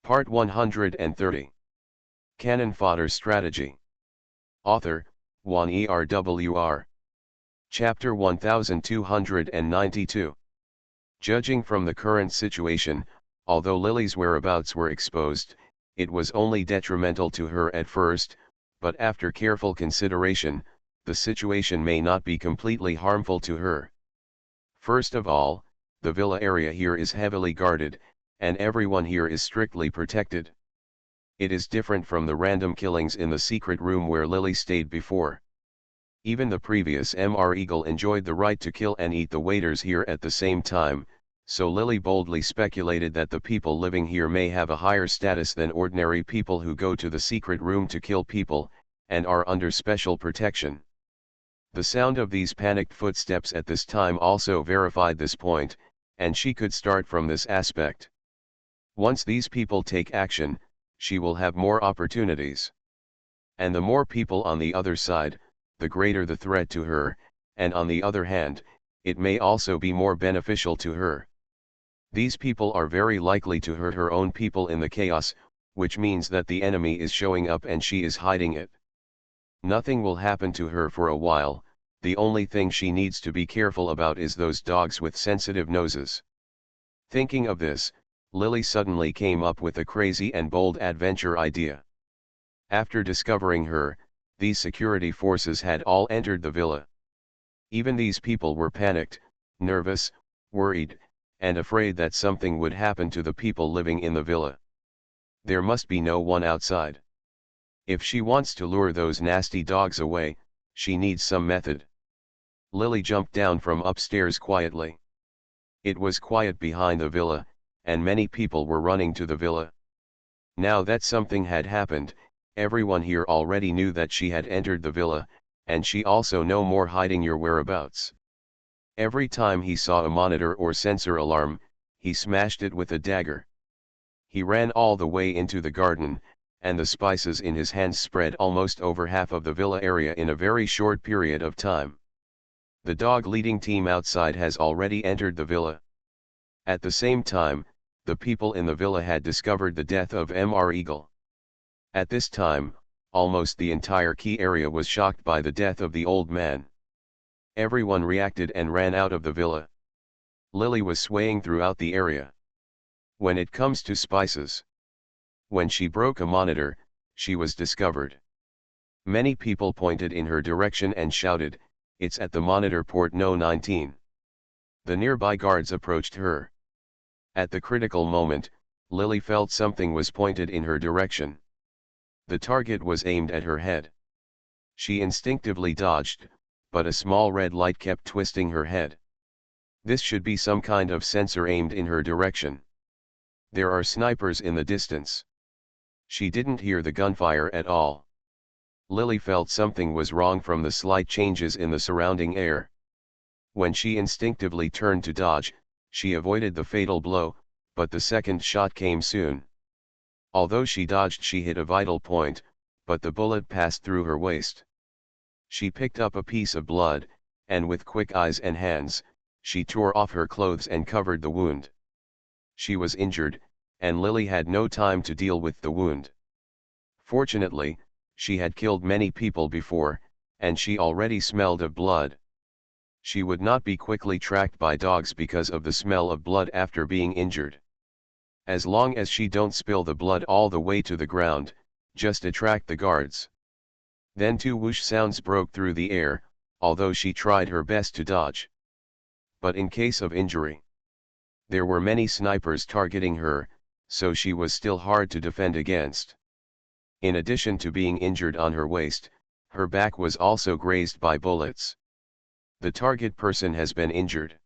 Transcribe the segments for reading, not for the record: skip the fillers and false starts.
Part 130. Cannon Fodder Strategy. Author, Juan ERWR. Chapter 1292. Judging from the current situation, although Lily's whereabouts were exposed, it was only detrimental to her at first, but after careful consideration, the situation may not be completely harmful to her. First of all, the villa area here is heavily guarded, and everyone here is strictly protected. It is different from the random killings in the secret room where Lily stayed before. Even the previous Mr. Eagle enjoyed the right to kill and eat the waiters here at the same time, so Lily boldly speculated that the people living here may have a higher status than ordinary people who go to the secret room to kill people, and are under special protection. The sound of these panicked footsteps at this time also verified this point, and she could start from this aspect. Once these people take action, she will have more opportunities. And the more people on the other side, the greater the threat to her, and on the other hand, it may also be more beneficial to her. These people are very likely to hurt her own people in the chaos, which means that the enemy is showing up and she is hiding it. Nothing will happen to her for a while, the only thing she needs to be careful about is those dogs with sensitive noses. Thinking of this, Lily suddenly came up with a crazy and bold adventure idea. After discovering her, these security forces had all entered the villa. Even these people were panicked, nervous, worried, and afraid that something would happen to the people living in the villa. There must be no one outside. If she wants to lure those nasty dogs away, she needs some method. Lily jumped down from upstairs quietly. It was quiet behind the villa, and many people were running to the villa. Now that something had happened, everyone here already knew that she had entered the villa, and she also no more hiding your whereabouts. Every time he saw a monitor or sensor alarm, he smashed it with a dagger. He ran all the way into the garden, and the spices in his hands spread almost over half of the villa area in a very short period of time. The dog leading team outside has already entered the villa. At the same time, the people in the villa had discovered the death of Mr. Eagle. At this time, almost the entire key area was shocked by the death of the old man. Everyone reacted and ran out of the villa. Lily was swaying throughout the area. When it comes to spices. When she broke a monitor, she was discovered. Many people pointed in her direction and shouted, "It's at the monitor port No. 19. The nearby guards approached her. At the critical moment, Lily felt something was pointed in her direction. The target was aimed at her head. She instinctively dodged, but a small red light kept twisting her head. This should be some kind of sensor aimed in her direction. There are snipers in the distance. She didn't hear the gunfire at all. Lily felt something was wrong from the slight changes in the surrounding air. When she instinctively turned to dodge, she avoided the fatal blow, but the second shot came soon. Although she dodged, she hit a vital point, but the bullet passed through her waist. She picked up a piece of blood, and with quick eyes and hands, she tore off her clothes and covered the wound. She was injured, and Lily had no time to deal with the wound. Fortunately, she had killed many people before, and she already smelled of blood. She would not be quickly tracked by dogs because of the smell of blood after being injured. As long as she don't spill the blood all the way to the ground, just attract the guards. Then two whoosh sounds broke through the air, although she tried her best to dodge. But in case of injury, there were many snipers targeting her, so she was still hard to defend against. In addition to being injured on her waist, her back was also grazed by bullets. The target person has been injured.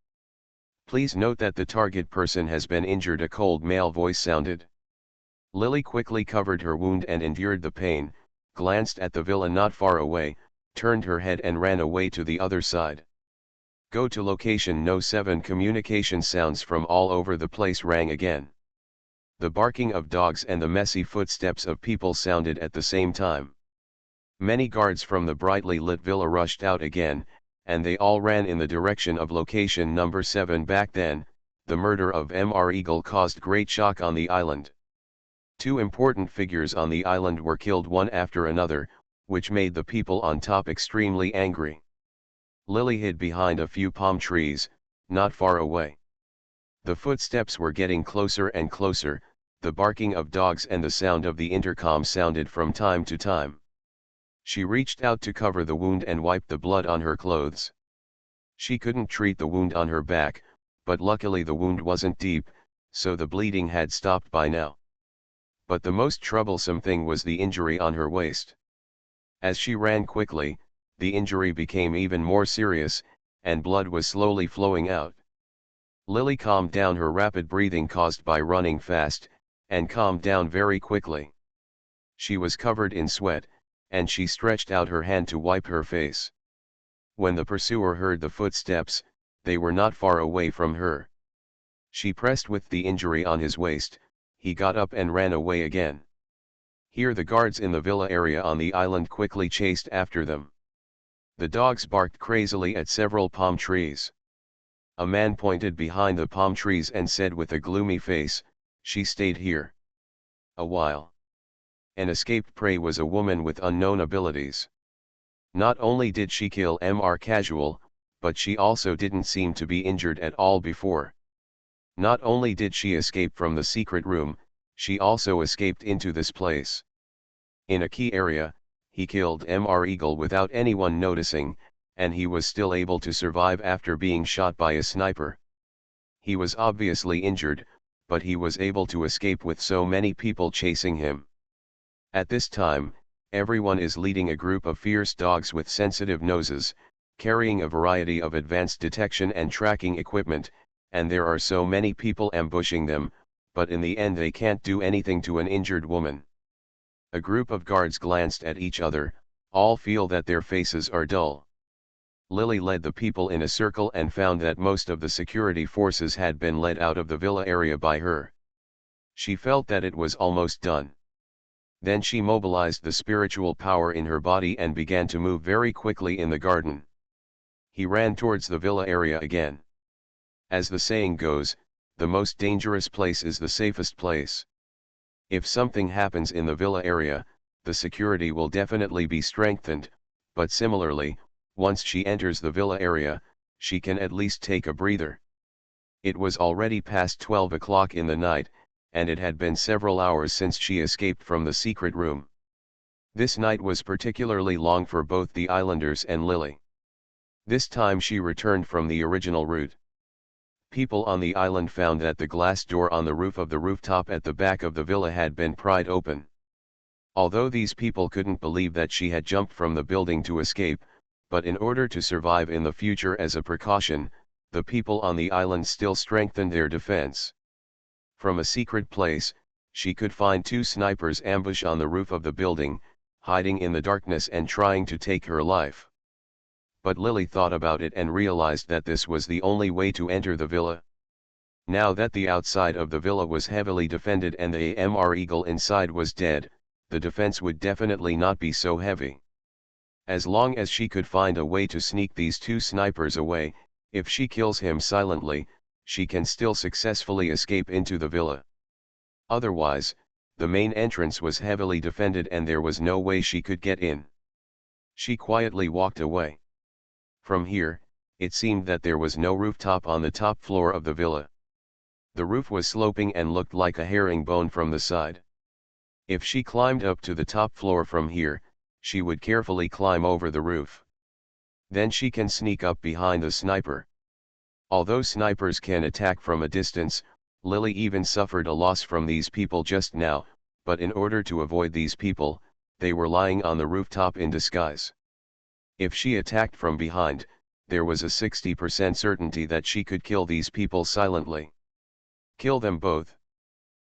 Please note that the target person has been injured, a cold male voice sounded. Lily quickly covered her wound and endured the pain, glanced at the villa not far away, turned her head and ran away to the other side. Go to location No. 7. Communication sounds from all over the place rang again. The barking of dogs and the messy footsteps of people sounded at the same time. Many guards from the brightly lit villa rushed out again, and they all ran in the direction of location No. 7. Back then, the murder of Mr. Eagle caused great shock on the island. Two important figures on the island were killed one after another, which made the people on top extremely angry. Lily hid behind a few palm trees, not far away. The footsteps were getting closer and closer, the barking of dogs and the sound of the intercom sounded from time to time. She reached out to cover the wound and wiped the blood on her clothes. She couldn't treat the wound on her back, but luckily the wound wasn't deep, so the bleeding had stopped by now. But the most troublesome thing was the injury on her waist. As she ran quickly, the injury became even more serious, and blood was slowly flowing out. Lily calmed down her rapid breathing caused by running fast, and calmed down very quickly. She was covered in sweat, and she stretched out her hand to wipe her face. When the pursuer heard the footsteps, they were not far away from her. She pressed with the injury on his waist, he got up and ran away again. Here the guards in the villa area on the island quickly chased after them. The dogs barked crazily at several palm trees. A man pointed behind the palm trees and said with a gloomy face, "She stayed here a while." An escaped prey was a woman with unknown abilities. Not only did she kill Mr. Casual, but she also didn't seem to be injured at all before. Not only did she escape from the secret room, she also escaped into this place. In a key area, he killed Mr. Eagle without anyone noticing, and he was still able to survive after being shot by a sniper. He was obviously injured, but he was able to escape with so many people chasing him. At this time, everyone is leading a group of fierce dogs with sensitive noses, carrying a variety of advanced detection and tracking equipment, and there are so many people ambushing them, but in the end they can't do anything to an injured woman. A group of guards glanced at each other, all feel that their faces are dull. Lily led the people in a circle and found that most of the security forces had been led out of the villa area by her. She felt that it was almost done. Then she mobilized the spiritual power in her body and began to move very quickly in the garden. He ran towards the villa area again. As the saying goes, the most dangerous place is the safest place. If something happens in the villa area, the security will definitely be strengthened, but similarly, once she enters the villa area, she can at least take a breather. It was already past 12 o'clock in the night, and it had been several hours since she escaped from the secret room. This night was particularly long for both the islanders and Lily. This time she returned from the original route. People on the island found that the glass door on the roof of the rooftop at the back of the villa had been pried open. Although these people couldn't believe that she had jumped from the building to escape, but in order to survive in the future as a precaution, the people on the island still strengthened their defense. From a secret place, she could find two snipers ambush on the roof of the building, hiding in the darkness and trying to take her life. But Lily thought about it and realized that this was the only way to enter the villa. Now that the outside of the villa was heavily defended and the Mr. Eagle inside was dead, the defense would definitely not be so heavy. As long as she could find a way to sneak these two snipers away, if she kills him silently, she can still successfully escape into the villa. Otherwise, the main entrance was heavily defended and there was no way she could get in. She quietly walked away. From here, it seemed that there was no rooftop on the top floor of the villa. The roof was sloping and looked like a herringbone from the side. If she climbed up to the top floor from here, she would carefully climb over the roof. Then she can sneak up behind the sniper. Although snipers can attack from a distance, Lily even suffered a loss from these people just now, but in order to avoid these people, they were lying on the rooftop in disguise. If she attacked from behind, there was a 60% certainty that she could kill these people silently. Kill them both.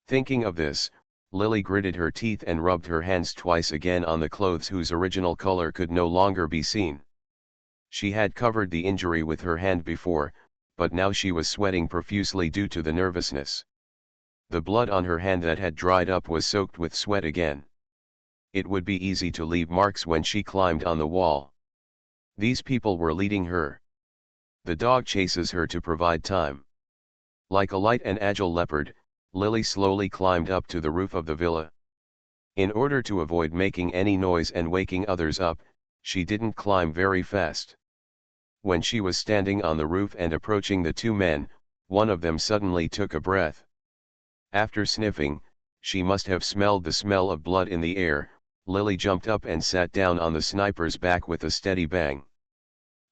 Thinking of this, Lily gritted her teeth and rubbed her hands twice again on the clothes whose original color could no longer be seen. She had covered the injury with her hand before, but now she was sweating profusely due to the nervousness. The blood on her hand that had dried up was soaked with sweat again. It would be easy to leave marks when she climbed on the wall. These people were leading her. The dog chases her to provide time. Like a light and agile leopard, Lily slowly climbed up to the roof of the villa. In order to avoid making any noise and waking others up, she didn't climb very fast. When she was standing on the roof and approaching the two men, one of them suddenly took a breath. After sniffing, she must have smelled the smell of blood in the air. Lily jumped up and sat down on the sniper's back with a steady bang.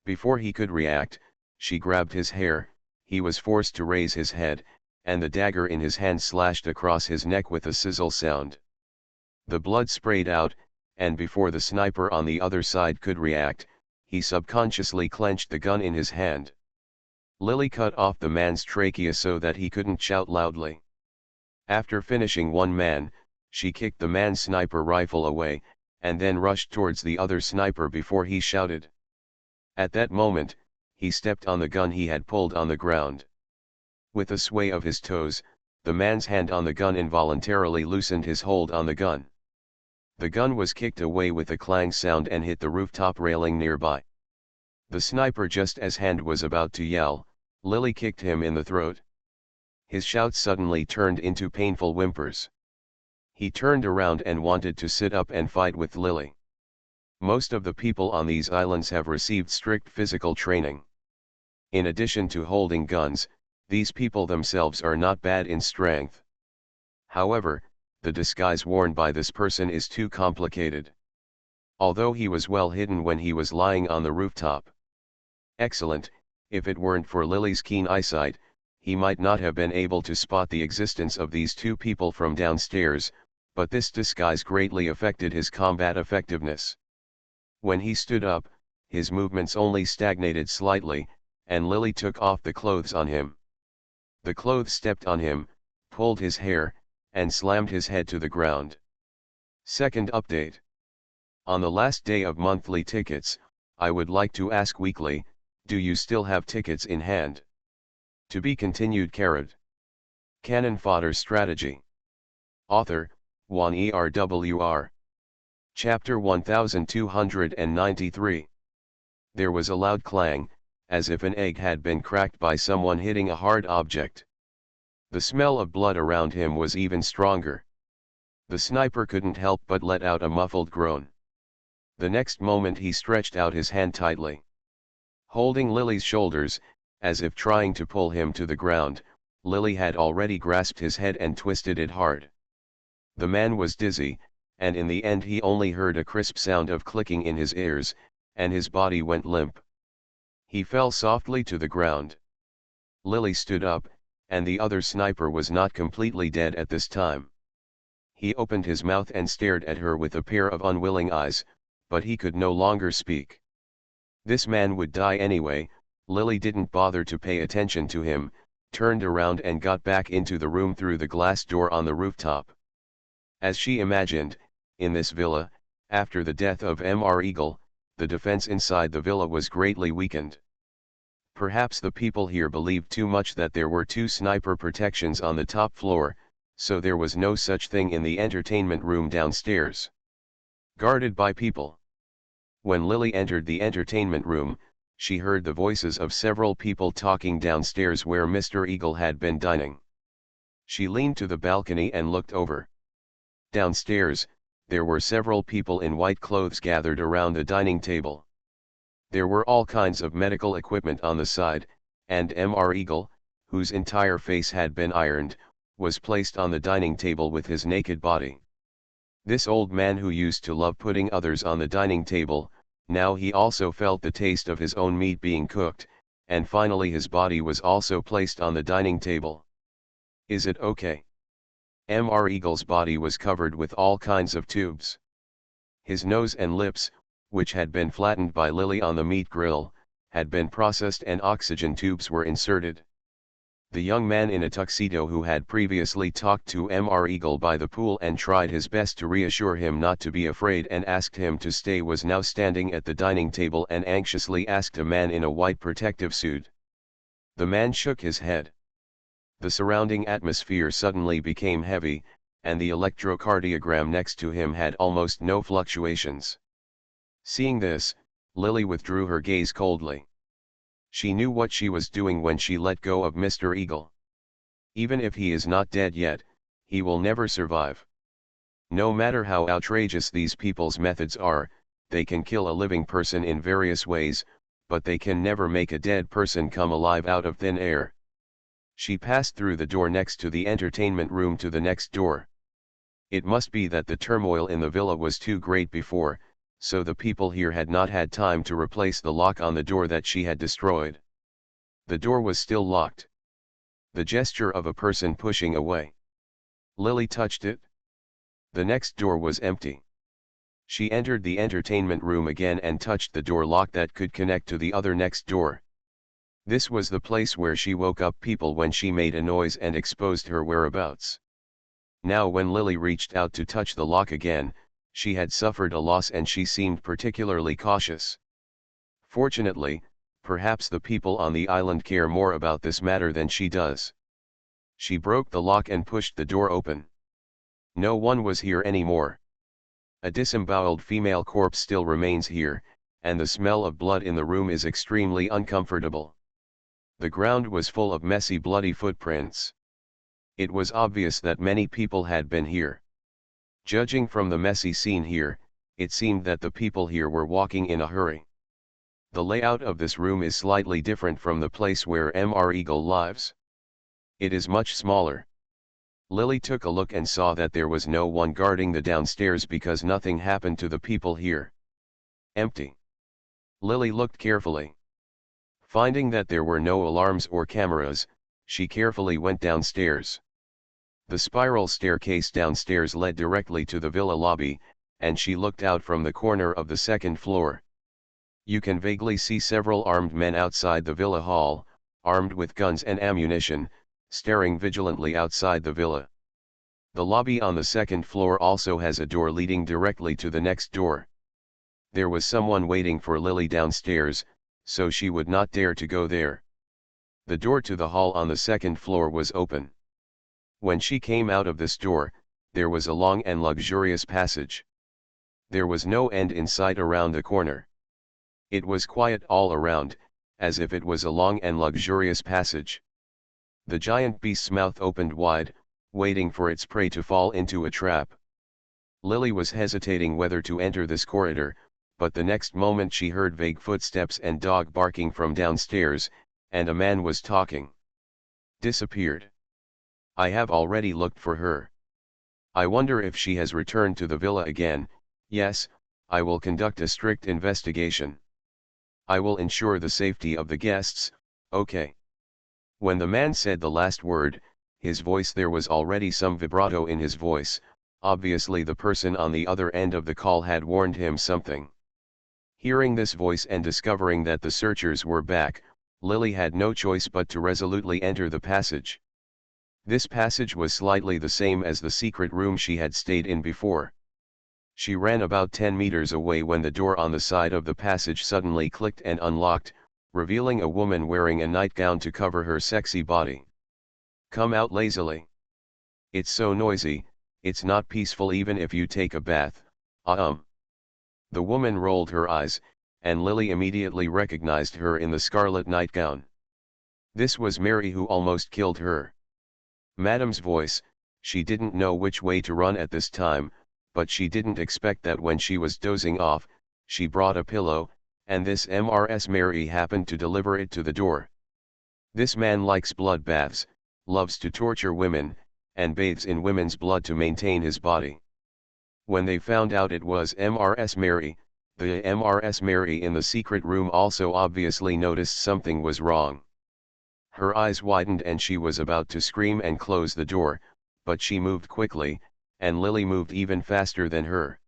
Before he could react, she grabbed his hair. He was forced to raise his head, and the dagger in his hand slashed across his neck with a sizzle sound. The blood sprayed out, and before the sniper on the other side could react, he subconsciously clenched the gun in his hand. Lily cut off the man's trachea so that he couldn't shout loudly. After finishing one man, she kicked the man's sniper rifle away, and then rushed towards the other sniper before he shouted. At that moment, he stepped on the gun he had pulled on the ground. With a sway of his toes, the man's hand on the gun involuntarily loosened his hold on the gun. The gun was kicked away with a clang sound and hit the rooftop railing nearby. The sniper, just as hand was about to yell, Lily kicked him in the throat. His shouts suddenly turned into painful whimpers. He turned around and wanted to sit up and fight with Lily. Most of the people on these islands have received strict physical training. In addition to holding guns, these people themselves are not bad in strength. However, the disguise worn by this person is too complicated. Although he was well hidden when he was lying on the rooftop. Excellent, if it weren't for Lily's keen eyesight, he might not have been able to spot the existence of these two people from downstairs, but this disguise greatly affected his combat effectiveness. When he stood up, his movements only stagnated slightly, and Lily took off the clothes on him. The clothes stepped on him, pulled his hair, and slammed his head to the ground. Second update. On the last day of monthly tickets, I would like to ask weekly, do you still have tickets in hand? To be continued. Canon Fodder Strategy. Author, Juan ERWR. Chapter 1293. There was a loud clang, as if an egg had been cracked by someone hitting a hard object. The smell of blood around him was even stronger. The sniper couldn't help but let out a muffled groan. The next moment he stretched out his hand tightly. Holding Lily's shoulders, as if trying to pull him to the ground, Lily had already grasped his head and twisted it hard. The man was dizzy, and in the end he only heard a crisp sound of clicking in his ears, and his body went limp. He fell softly to the ground. Lily stood up, and the other sniper was not completely dead at this time. He opened his mouth and stared at her with a pair of unwilling eyes, but he could no longer speak. This man would die anyway. Lily didn't bother to pay attention to him, turned around and got back into the room through the glass door on the rooftop. As she imagined, in this villa, after the death of Mr. Eagle, the defense inside the villa was greatly weakened. Perhaps the people here believed too much that there were two sniper protections on the top floor, so there was no such thing in the entertainment room downstairs. Guarded by people. When Lily entered the entertainment room, she heard the voices of several people talking downstairs where Mr. Eagle had been dining. She leaned to the balcony and looked over. Downstairs, there were several people in white clothes gathered around the dining table. There were all kinds of medical equipment on the side, and Mr. Eagle, whose entire face had been ironed, was placed on the dining table with his naked body. This old man who used to love putting others on the dining table, now he also felt the taste of his own meat being cooked, and finally his body was also placed on the dining table. Is it okay? Mr. Eagle's body was covered with all kinds of tubes. His nose and lips, which had been flattened by Lily on the meat grill, had been processed and oxygen tubes were inserted. The young man in a tuxedo who had previously talked to Mr. Eagle by the pool and tried his best to reassure him not to be afraid and asked him to stay was now standing at the dining table and anxiously asked a man in a white protective suit. The man shook his head. The surrounding atmosphere suddenly became heavy, and the electrocardiogram next to him had almost no fluctuations. Seeing this, Lily withdrew her gaze coldly. She knew what she was doing when she let go of Mr. Eagle. Even if he is not dead yet, he will never survive. No matter how outrageous these people's methods are, they can kill a living person in various ways, but they can never make a dead person come alive out of thin air. She passed through the door next to the entertainment room to the next door. It must be that the turmoil in the villa was too great before, so the people here had not had time to replace the lock on the door that she had destroyed. The door was still locked. The gesture of a person pushing away. Lily touched it. The next door was empty. She entered the entertainment room again and touched the door lock that could connect to the other next door. This was the place where she woke up people when she made a noise and exposed her whereabouts. Now when Lily reached out to touch the lock again, she had suffered a loss and she seemed particularly cautious. Fortunately, perhaps the people on the island care more about this matter than she does. She broke the lock and pushed the door open. No one was here anymore. A disemboweled female corpse still remains here, and the smell of blood in the room is extremely uncomfortable. The ground was full of messy bloody footprints. It was obvious that many people had been here. Judging from the messy scene here, it seemed that the people here were walking in a hurry. The layout of this room is slightly different from the place where Mr. Eagle lives. It is much smaller. Lily took a look and saw that there was no one guarding the downstairs because nothing happened to the people here. Empty. Lily looked carefully. Finding that there were no alarms or cameras, she carefully went downstairs. The spiral staircase downstairs led directly to the villa lobby, and she looked out from the corner of the second floor. You can vaguely see several armed men outside the villa hall, armed with guns and ammunition, staring vigilantly outside the villa. The lobby on the second floor also has a door leading directly to the next door. There was someone waiting for Lily downstairs, so she would not dare to go there. The door to the hall on the second floor was open. When she came out of this door, there was a long and luxurious passage. There was no end in sight around the corner. It was quiet all around, as if it was a long and luxurious passage. The giant beast's mouth opened wide, waiting for its prey to fall into a trap. Lily was hesitating whether to enter this corridor, but the next moment she heard vague footsteps and dog barking from downstairs, and a man was talking. Disappeared. I have already looked for her. I wonder if she has returned to the villa again. Yes, I will conduct a strict investigation. I will ensure the safety of the guests, okay. When the man said the last word, there was already some vibrato in his voice. Obviously the person on the other end of the call had warned him something. Hearing this voice and discovering that the searchers were back, Lily had no choice but to resolutely enter the passage. This passage was slightly the same as the secret room she had stayed in before. She ran about 10 meters away when the door on the side of the passage suddenly clicked and unlocked, revealing a woman wearing a nightgown to cover her sexy body. Come out lazily. It's so noisy, it's not peaceful even if you take a bath. The woman rolled her eyes, and Lily immediately recognized her in the scarlet nightgown. This was Mary who almost killed her. Madame's voice, she didn't know which way to run at this time, but she didn't expect that when she was dozing off, she brought a pillow, and this Ms. Mary happened to deliver it to the door. This man likes blood baths, loves to torture women, and bathes in women's blood to maintain his body. When they found out it was Ms. Mary, the Ms. Mary in the secret room also obviously noticed something was wrong. Her eyes widened and she was about to scream and close the door, but she moved quickly, and Lily moved even faster than her.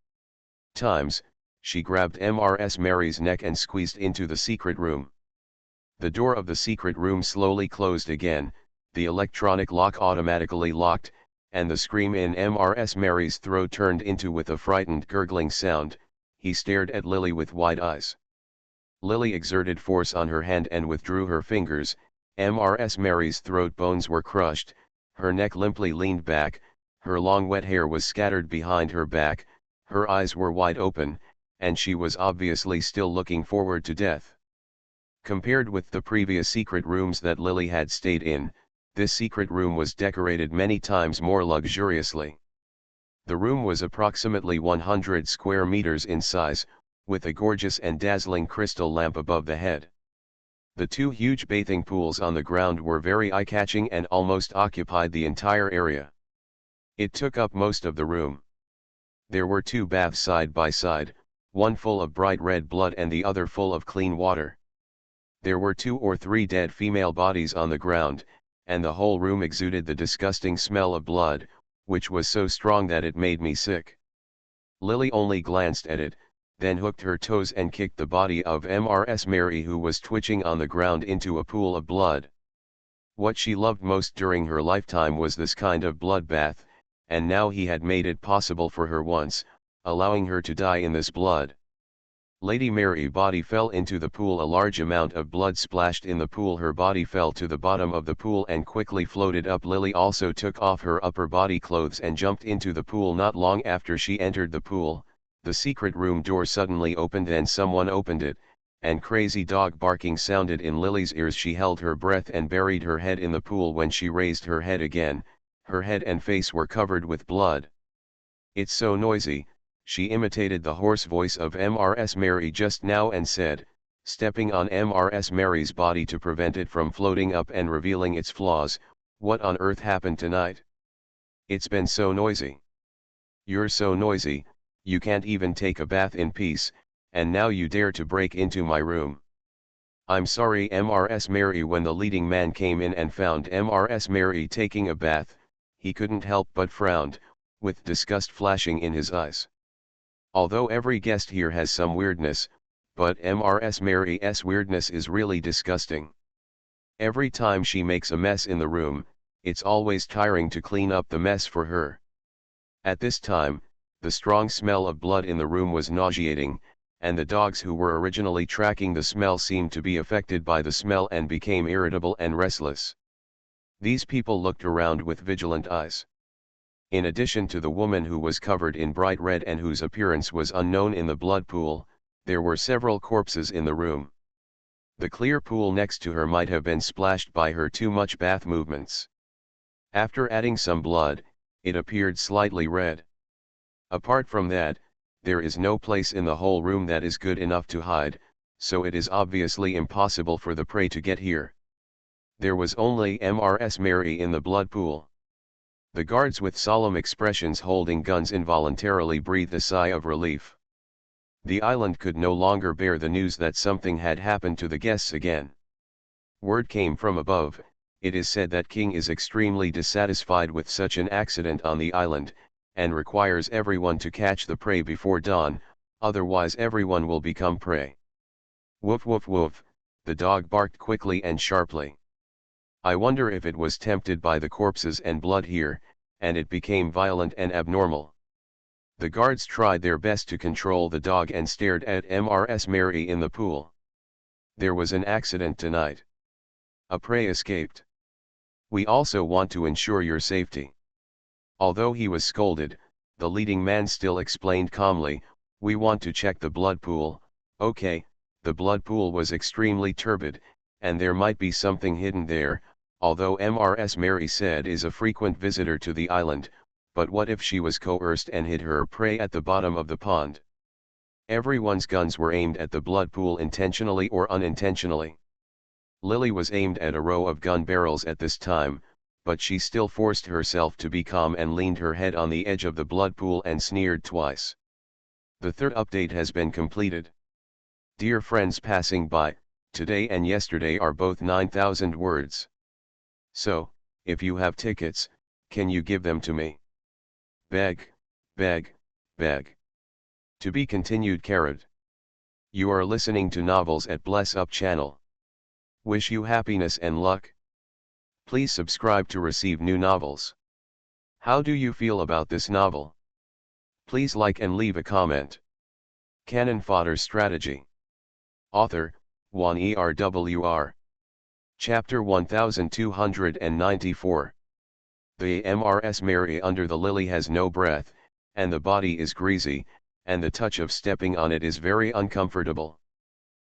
She grabbed Ms. Mary's neck and squeezed into the secret room. The door of the secret room slowly closed again, the electronic lock automatically locked, and the scream in Ms. Mary's throat turned into with a frightened gurgling sound. He stared at Lily with wide eyes. Lily exerted force on her hand and withdrew her fingers. Ms. Mary's throat bones were crushed, her neck limply leaned back, her long wet hair was scattered behind her back, her eyes were wide open, and she was obviously still looking forward to death. Compared with the previous secret rooms that Lily had stayed in, this secret room was decorated many times more luxuriously. The room was approximately 100 square meters in size, with a gorgeous and dazzling crystal lamp above the head. The two huge bathing pools on the ground were very eye-catching and almost occupied the entire area. It took up most of the room. There were two baths side by side, one full of bright red blood and the other full of clean water. There were 2 or 3 dead female bodies on the ground, and the whole room exuded the disgusting smell of blood, which was so strong that it made me sick. Lily only glanced at it, then hooked her toes and kicked the body of Mrs. Mary, who was twitching on the ground, into a pool of blood. What she loved most during her lifetime was this kind of bloodbath, and now he had made it possible for her once, allowing her to die in this blood. Lady Mary's body fell into the pool. A large amount of blood splashed in the pool. Her body fell to the bottom of the pool and quickly floated up. Lily also took off her upper body clothes and jumped into the pool. Not long after she entered the pool, the secret room door suddenly opened and someone opened it, and crazy dog barking sounded in Lily's ears. She held her breath and buried her head in the pool. When she raised her head again, her head and face were covered with blood. "It's so noisy," she imitated the hoarse voice of Mrs. Mary just now and said, stepping on Mrs. Mary's body to prevent it from floating up and revealing its flaws, "What on earth happened tonight? It's been so noisy. You're so noisy, you can't even take a bath in peace, and now you dare to break into my room." "I'm sorry, Mrs. Mary." When the leading man came in and found Mrs. Mary taking a bath, he couldn't help but frown, with disgust flashing in his eyes. Although every guest here has some weirdness, but Mrs. Mary's weirdness is really disgusting. Every time she makes a mess in the room, it's always tiring to clean up the mess for her. At this time, the strong smell of blood in the room was nauseating, and the dogs who were originally tracking the smell seemed to be affected by the smell and became irritable and restless. These people looked around with vigilant eyes. In addition to the woman who was covered in bright red and whose appearance was unknown in the blood pool, there were several corpses in the room. The clear pool next to her might have been splashed by her too much bath movements. After adding some blood, it appeared slightly red. Apart from that, there is no place in the whole room that is good enough to hide, so it is obviously impossible for the prey to get here. There was only Mrs. Mary in the blood pool. The guards with solemn expressions holding guns involuntarily breathed a sigh of relief. The island could no longer bear the news that something had happened to the guests again. Word came from above. It is said that King is extremely dissatisfied with such an accident on the island, and requires everyone to catch the prey before dawn, otherwise everyone will become prey. Woof woof woof, the dog barked quickly and sharply. I wonder if it was tempted by the corpses and blood here, and it became violent and abnormal. The guards tried their best to control the dog and stared at Mrs. Mary in the pool. There was an accident tonight. A prey escaped. We also want to ensure your safety. Although he was scolded, the leading man still explained calmly, we want to check the blood pool. Okay, the blood pool was extremely turbid, and there might be something hidden there, although Mrs. Mary said is a frequent visitor to the island, but what if she was coerced and hid her prey at the bottom of the pond? Everyone's guns were aimed at the blood pool intentionally or unintentionally. Lily was aimed at a row of gun barrels at this time, but she still forced herself to be calm and leaned her head on the edge of the blood pool and sneered twice. The third update has been completed. Dear friends passing by, today and yesterday are both 9,000 words. So, if you have tickets, can you give them to me? Beg, beg, beg. To be continued. Carrot. You are listening to Novels at Bless Up channel. Wish you happiness and luck. Please subscribe to receive new novels. How do you feel about this novel? Please like and leave a comment. Cannon Fodder Strategy. Author, Juan ERWR. Chapter 1294. The Mrs. Mary under the lily has no breath, and the body is greasy, and the touch of stepping on it is very uncomfortable.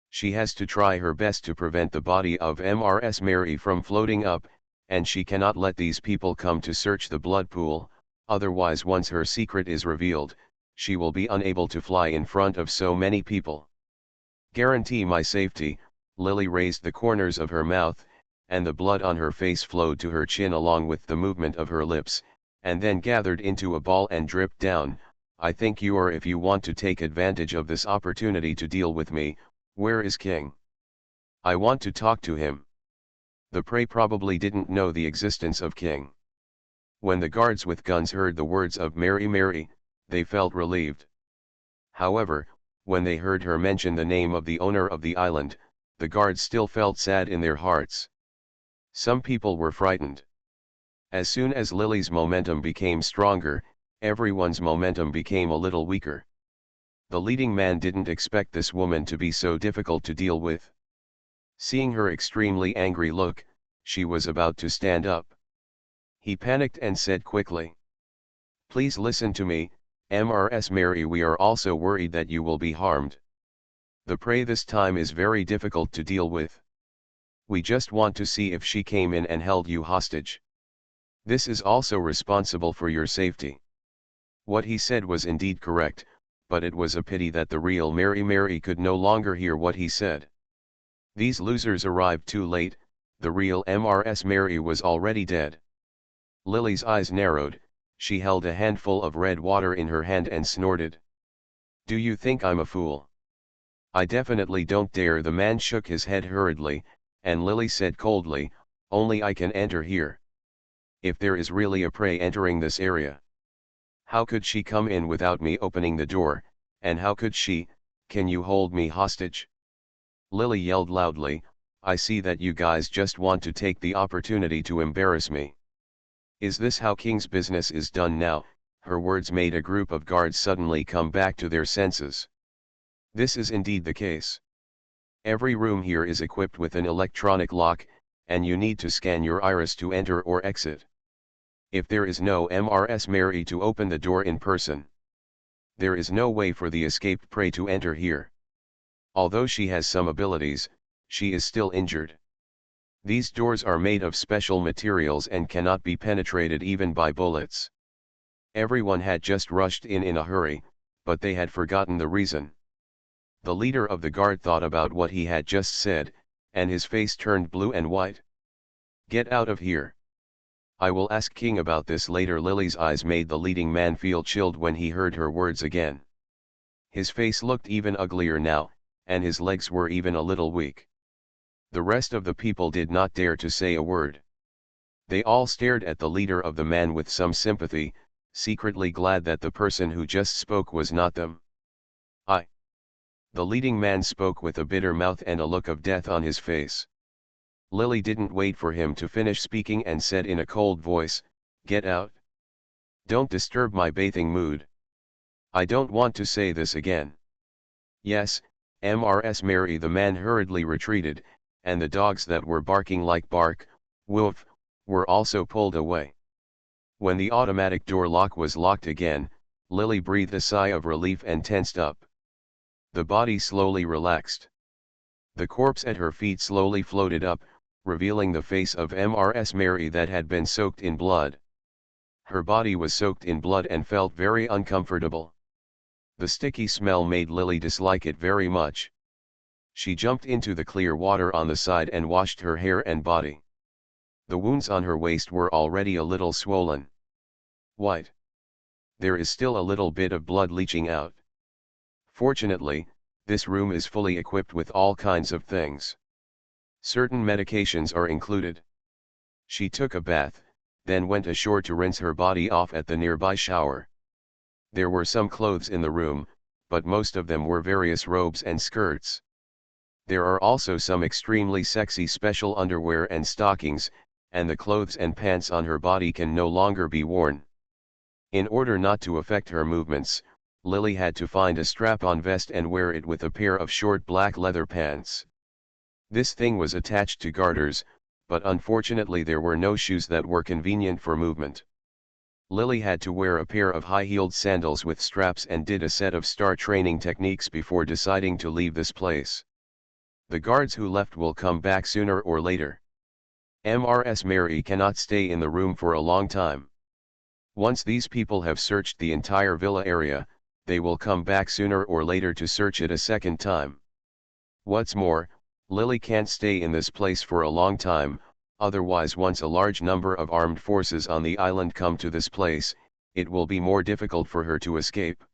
She has to try her best to prevent the body of Mrs. Mary from floating up, and she cannot let these people come to search the blood pool, otherwise once her secret is revealed, she will be unable to fly in front of so many people. Guarantee my safety. Lily raised the corners of her mouth, and the blood on her face flowed to her chin along with the movement of her lips, and then gathered into a ball and dripped down. I think you are if you want to take advantage of this opportunity to deal with me. Where is King? I want to talk to him. The prey probably didn't know the existence of King. When the guards with guns heard the words of Mary Mary, they felt relieved. However, when they heard her mention the name of the owner of the island, the guards still felt sad in their hearts. Some people were frightened. As soon as Lily's momentum became stronger, everyone's momentum became a little weaker. The leading man didn't expect this woman to be so difficult to deal with. Seeing her extremely angry look, she was about to stand up. He panicked and said quickly, "Please listen to me, Mrs. Mary, we are also worried that you will be harmed. The prey this time is very difficult to deal with. We just want to see if she came in and held you hostage. This is also responsible for your safety." What he said was indeed correct, but it was a pity that the real Mary Mary could no longer hear what he said. These losers arrived too late. The real Mrs. Mary was already dead. Lily's eyes narrowed, she held a handful of red water in her hand and snorted. "Do you think I'm a fool? I definitely don't dare." The man shook his head hurriedly, and Lily said coldly, "Only I can enter here. If there is really a prey entering this area, how could she come in without me opening the door, and how could she, can you hold me hostage?" Lily yelled loudly, "I see that you guys just want to take the opportunity to embarrass me. Is this how King's business is done now?" Her words made a group of guards suddenly come back to their senses. This is indeed the case. Every room here is equipped with an electronic lock, and you need to scan your iris to enter or exit. If there is no Mrs. Mary to open the door in person, there is no way for the escaped prey to enter here. Although she has some abilities, she is still injured. These doors are made of special materials and cannot be penetrated even by bullets. Everyone had just rushed in a hurry, but they had forgotten the reason. The leader of the guard thought about what he had just said, and his face turned blue and white. "Get out of here. I will ask King about this later." Lily's eyes made the leading man feel chilled when he heard her words again. His face looked even uglier now, and his legs were even a little weak. The rest of the people did not dare to say a word. They all stared at the leader of the man with some sympathy, secretly glad that the person who just spoke was not them. The leading man spoke with a bitter mouth and a look of death on his face. Lily didn't wait for him to finish speaking and said in a cold voice, "Get out. Don't disturb my bathing mood. I don't want to say this again." "Yes, Mrs. Mary." The man hurriedly retreated, and the dogs that were barking like bark, woof, were also pulled away. When the automatic door lock was locked again, Lily breathed a sigh of relief and tensed up. The body slowly relaxed. The corpse at her feet slowly floated up, revealing the face of Mrs. Mary that had been soaked in blood. Her body was soaked in blood and felt very uncomfortable. The sticky smell made Lily dislike it very much. She jumped into the clear water on the side and washed her hair and body. The wounds on her waist were already a little swollen. White. There is still a little bit of blood leaching out. Fortunately, this room is fully equipped with all kinds of things. Certain medications are included. She took a bath, then went ashore to rinse her body off at the nearby shower. There were some clothes in the room, but most of them were various robes and skirts. There are also some extremely sexy special underwear and stockings, and the clothes and pants on her body can no longer be worn. In order not to affect her movements, Lily had to find a strap-on vest and wear it with a pair of short black leather pants. This thing was attached to garters, but unfortunately there were no shoes that were convenient for movement. Lily had to wear a pair of high-heeled sandals with straps and did a set of star training techniques before deciding to leave this place. The guards who left will come back sooner or later. Mrs. Mary cannot stay in the room for a long time. Once these people have searched the entire villa area, they will come back sooner or later to search it a second time. What's more, Lily can't stay in this place for a long time, otherwise once a large number of armed forces on the island come to this place, it will be more difficult for her to escape.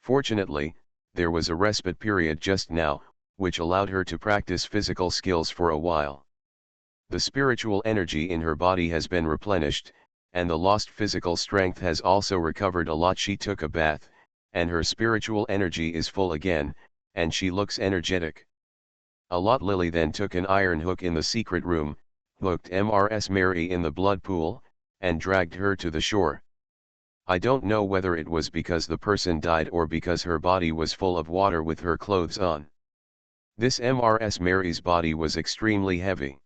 Fortunately, there was a respite period just now, which allowed her to practice physical skills for a while. The spiritual energy in her body has been replenished, and the lost physical strength has also recovered a lot. She took a bath, and her spiritual energy is full again, and she looks energetic. A lot. Lily then took an iron hook in the secret room, hooked Mrs. Mary in the blood pool, and dragged her to the shore. I don't know whether it was because the person died or because her body was full of water with her clothes on. This Mrs. Mary's body was extremely heavy.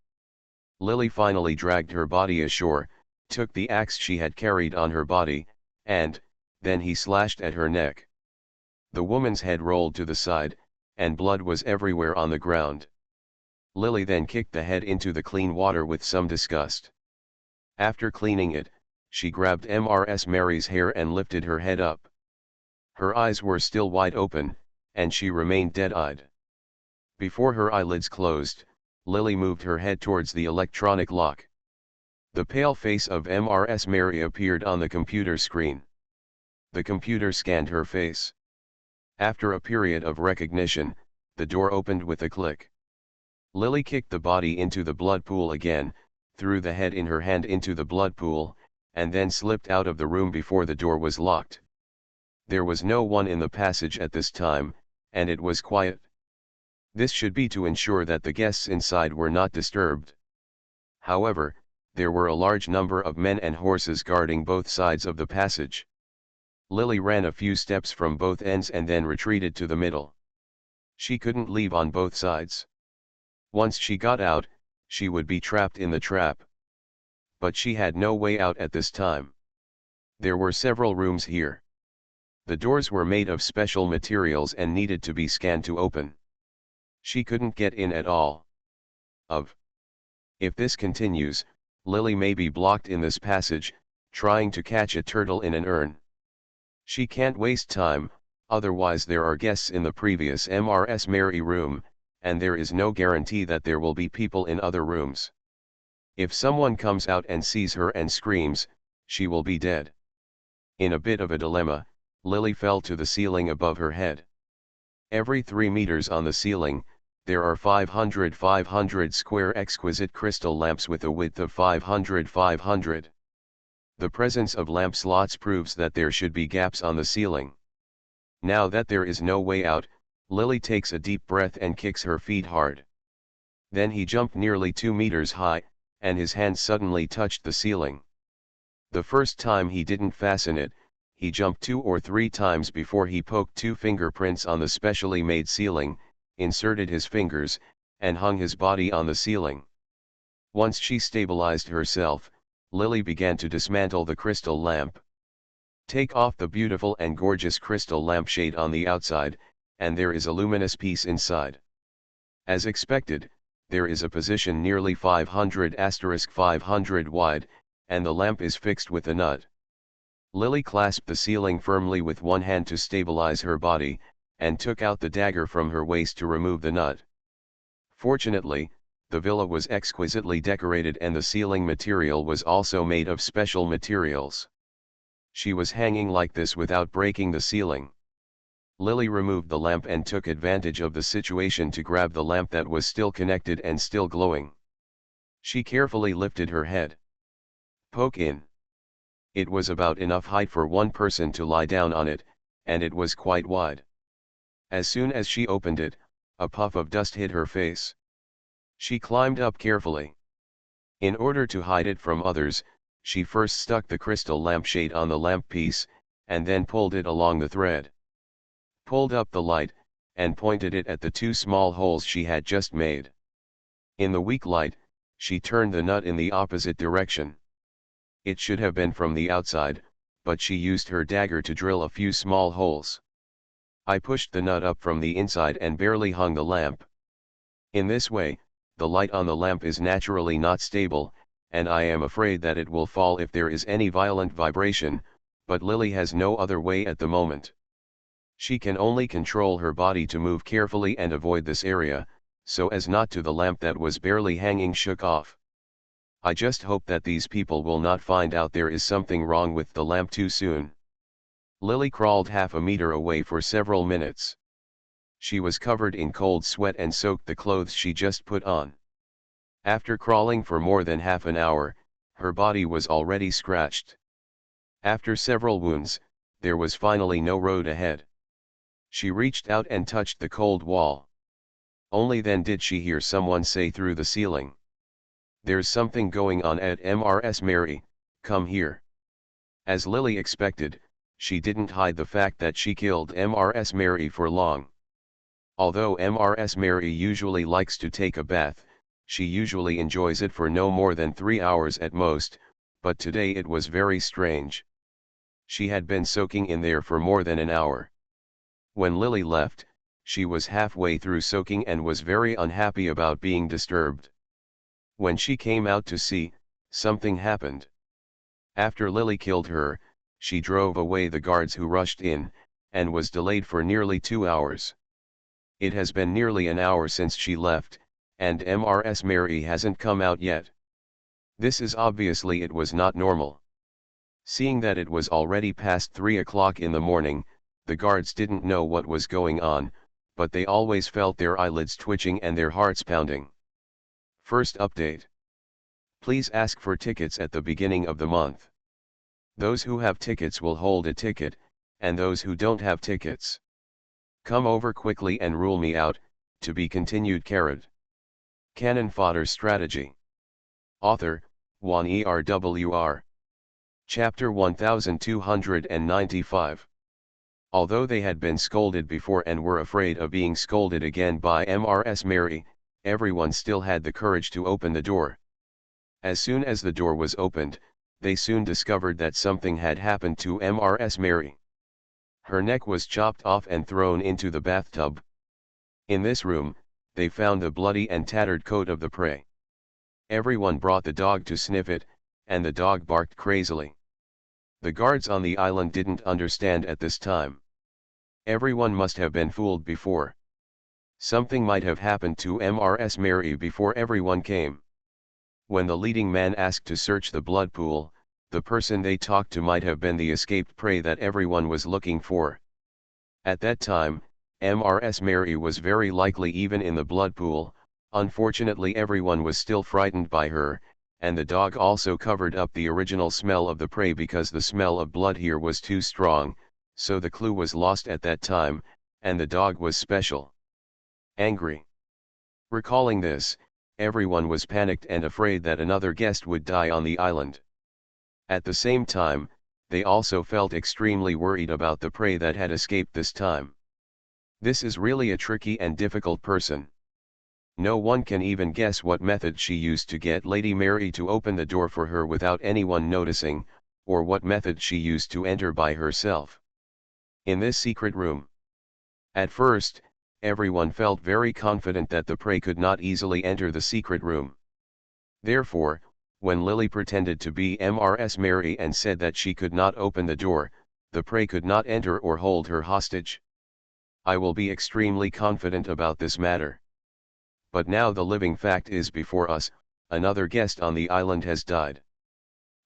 Lily finally dragged her body ashore, took the axe she had carried on her body, and, then he slashed at her neck. The woman's head rolled to the side, and blood was everywhere on the ground. Lily then kicked the head into the clean water with some disgust. After cleaning it, she grabbed Mrs. Mary's hair and lifted her head up. Her eyes were still wide open, and she remained dead-eyed. Before her eyelids closed, Lily moved her head towards the electronic lock. The pale face of Mrs. Mary appeared on the computer screen. The computer scanned her face. After a period of recognition, the door opened with a click. Lily kicked the body into the blood pool again, threw the head in her hand into the blood pool, and then slipped out of the room before the door was locked. There was no one in the passage at this time, and it was quiet. This should be to ensure that the guests inside were not disturbed. However, there were a large number of men and horses guarding both sides of the passage. Lily ran a few steps from both ends and then retreated to the middle. She couldn't leave on both sides. Once she got out, she would be trapped in the trap. But she had no way out at this time. There were several rooms here. The doors were made of special materials and needed to be scanned to open. She couldn't get in at all. If this continues, Lily may be blocked in this passage, trying to catch a turtle in an urn. She can't waste time, otherwise there are guests in the previous Mrs. Mary room, and there is no guarantee that there will be people in other rooms. If someone comes out and sees her and screams, she will be dead. In a bit of a dilemma, Lily fell to the ceiling above her head. Every 3 meters on the ceiling, there are 500 square exquisite crystal lamps with a width of 500. The presence of lamp slots proves that there should be gaps on the ceiling. Now that there is no way out, Lily takes a deep breath and kicks her feet hard. Then he jumped nearly 2 meters high, and his hand suddenly touched the ceiling. The first time he didn't fasten it, he jumped 2 or 3 times before he poked 2 fingerprints on the specially made ceiling, inserted his fingers, and hung his body on the ceiling. Once she stabilized herself, Lily began to dismantle the crystal lamp. Take off the beautiful and gorgeous crystal lampshade on the outside, and there is a luminous piece inside. As expected, there is a position nearly 500*500 wide, and the lamp is fixed with a nut. Lily clasped the ceiling firmly with one hand to stabilize her body, and took out the dagger from her waist to remove the nut. Fortunately, the villa was exquisitely decorated and the ceiling material was also made of special materials. She was hanging like this without breaking the ceiling. Lily removed the lamp and took advantage of the situation to grab the lamp that was still connected and still glowing. She carefully lifted her head. Poke in. It was about enough height for one person to lie down on it, and it was quite wide. As soon as she opened it, a puff of dust hit her face. She climbed up carefully. In order to hide it from others, she first stuck the crystal lampshade on the lamp piece, and then pulled it along the thread. Pulled up the light, and pointed it at the 2 small holes she had just made. In the weak light, she turned the nut in the opposite direction. It should have been from the outside, but she used her dagger to drill a few small holes. I pushed the nut up from the inside and barely hung the lamp. In this way, the light on the lamp is naturally not stable, and I am afraid that it will fall if there is any violent vibration, but Lily has no other way at the moment. She can only control her body to move carefully and avoid this area, so as not to the lamp that was barely hanging shook off. I just hope that these people will not find out there is something wrong with the lamp too soon. Lily crawled half a meter away for several minutes. She was covered in cold sweat and soaked the clothes she just put on. After crawling for more than half an hour, her body was already scratched. After several wounds, there was finally no road ahead. She reached out and touched the cold wall. Only then did she hear someone say through the ceiling, "There's something going on at MRS Mary, come here." As Lily expected, she didn't hide the fact that she killed MRS Mary for long. Although MRS Mary usually likes to take a bath, she usually enjoys it for no more than 3 hours at most, but today it was very strange. She had been soaking in there for more than an hour. When Lily left, she was halfway through soaking and was very unhappy about being disturbed. When she came out to see, something happened. After Lily killed her, she drove away the guards who rushed in, and was delayed for nearly 2 hours. It has been nearly an hour since she left, and MRS Mary hasn't come out yet. This is obviously it was not normal. Seeing that it was already past 3 o'clock in the morning, the guards didn't know what was going on, but they always felt their eyelids twitching and their hearts pounding. First update. Please ask for tickets at the beginning of the month. Those who have tickets will hold a ticket, and those who don't have tickets, come over quickly and rule me out. To be continued. Canon Fodder Strategy. Author, Juan ERWR. Chapter 1295. Although they had been scolded before and were afraid of being scolded again by MRS Mary, everyone still had the courage to open the door. As soon as the door was opened, they soon discovered that something had happened to MRS Mary. Her neck was chopped off and thrown into the bathtub. In this room, they found the bloody and tattered coat of the prey. Everyone brought the dog to sniff it, and the dog barked crazily. The guards on the island didn't understand at this time. Everyone must have been fooled before. Something might have happened to MRS Mary before everyone came. When the leading man asked to search the blood pool, the person they talked to might have been the escaped prey that everyone was looking for. At that time, MRS Mary was very likely even in the blood pool. Unfortunately, everyone was still frightened by her, and the dog also covered up the original smell of the prey because the smell of blood here was too strong, so the clue was lost at that time, and the dog was special. Angry. Recalling this, everyone was panicked and afraid that another guest would die on the island. At the same time, they also felt extremely worried about the prey that had escaped this time. This is really a tricky and difficult person. No one can even guess what method she used to get Lady Mary to open the door for her without anyone noticing, or what method she used to enter by herself. In this secret room. At first, everyone felt very confident that the prey could not easily enter the secret room. Therefore, when Lily pretended to be MRS Mary and said that she could not open the door, the prey could not enter or hold her hostage. I will be extremely confident about this matter. But now the living fact is before us, another guest on the island has died.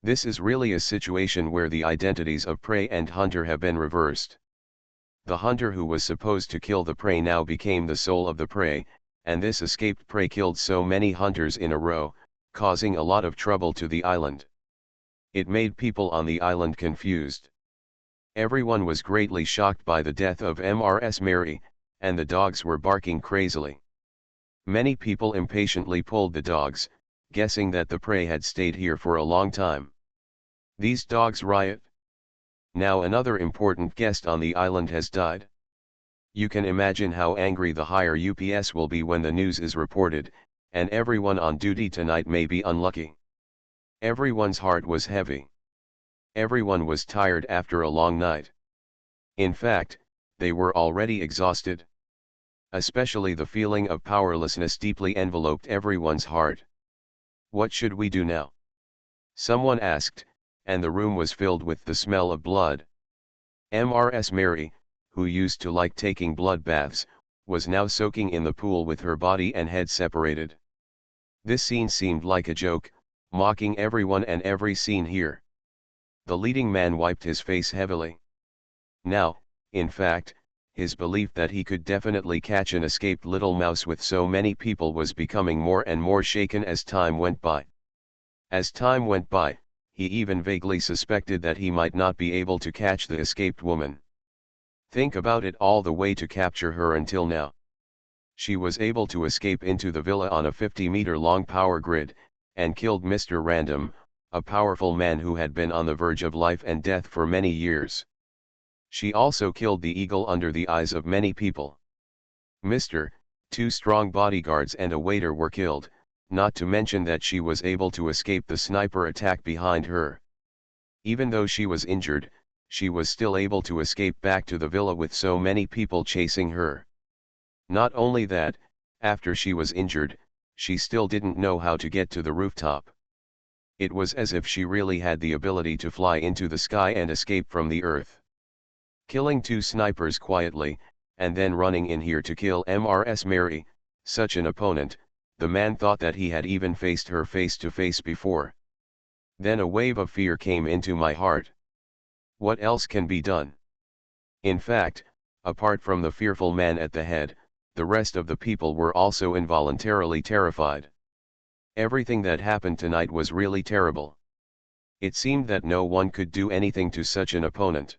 This is really a situation where the identities of prey and hunter have been reversed. The hunter who was supposed to kill the prey now became the soul of the prey, and this escaped prey killed so many hunters in a row, causing a lot of trouble to the island. It made people on the island confused. Everyone was greatly shocked by the death of MRS Mary, and the dogs were barking crazily. Many people impatiently pulled the dogs, guessing that the prey had stayed here for a long time. These dogs riot. Now another important guest on the island has died. You can imagine how angry the higher UPS will be when the news is reported, and everyone on duty tonight may be unlucky. Everyone's heart was heavy. Everyone was tired after a long night. In fact, they were already exhausted. Especially the feeling of powerlessness deeply enveloped everyone's heart. What should we do now? Someone asked, and the room was filled with the smell of blood. Mrs. Mary, who used to like taking blood baths, was now soaking in the pool with her body and head separated. This scene seemed like a joke, mocking everyone and every scene here. The leading man wiped his face heavily. Now, in fact, his belief that he could definitely catch an escaped little mouse with so many people was becoming more and more shaken as time went by. As time went by, he even vaguely suspected that he might not be able to catch the escaped woman. Think about it, all the way to capture her until now. She was able to escape into the villa on a 50-meter-long power grid, and killed Mr. Random, a powerful man who had been on the verge of life and death for many years. She also killed the eagle under the eyes of many people. Mr. 2 strong bodyguards and a waiter were killed, not to mention that she was able to escape the sniper attack behind her. Even though she was injured, she was still able to escape back to the villa with so many people chasing her. Not only that, after she was injured, she still didn't know how to get to the rooftop. It was as if she really had the ability to fly into the sky and escape from the earth. Killing 2 snipers quietly, and then running in here to kill Mrs. Mary, such an opponent, the man thought that he had even faced her face to face before. Then a wave of fear came into my heart. What else can be done? In fact, apart from the fearful man at the head, the rest of the people were also involuntarily terrified. Everything that happened tonight was really terrible. It seemed that no one could do anything to such an opponent.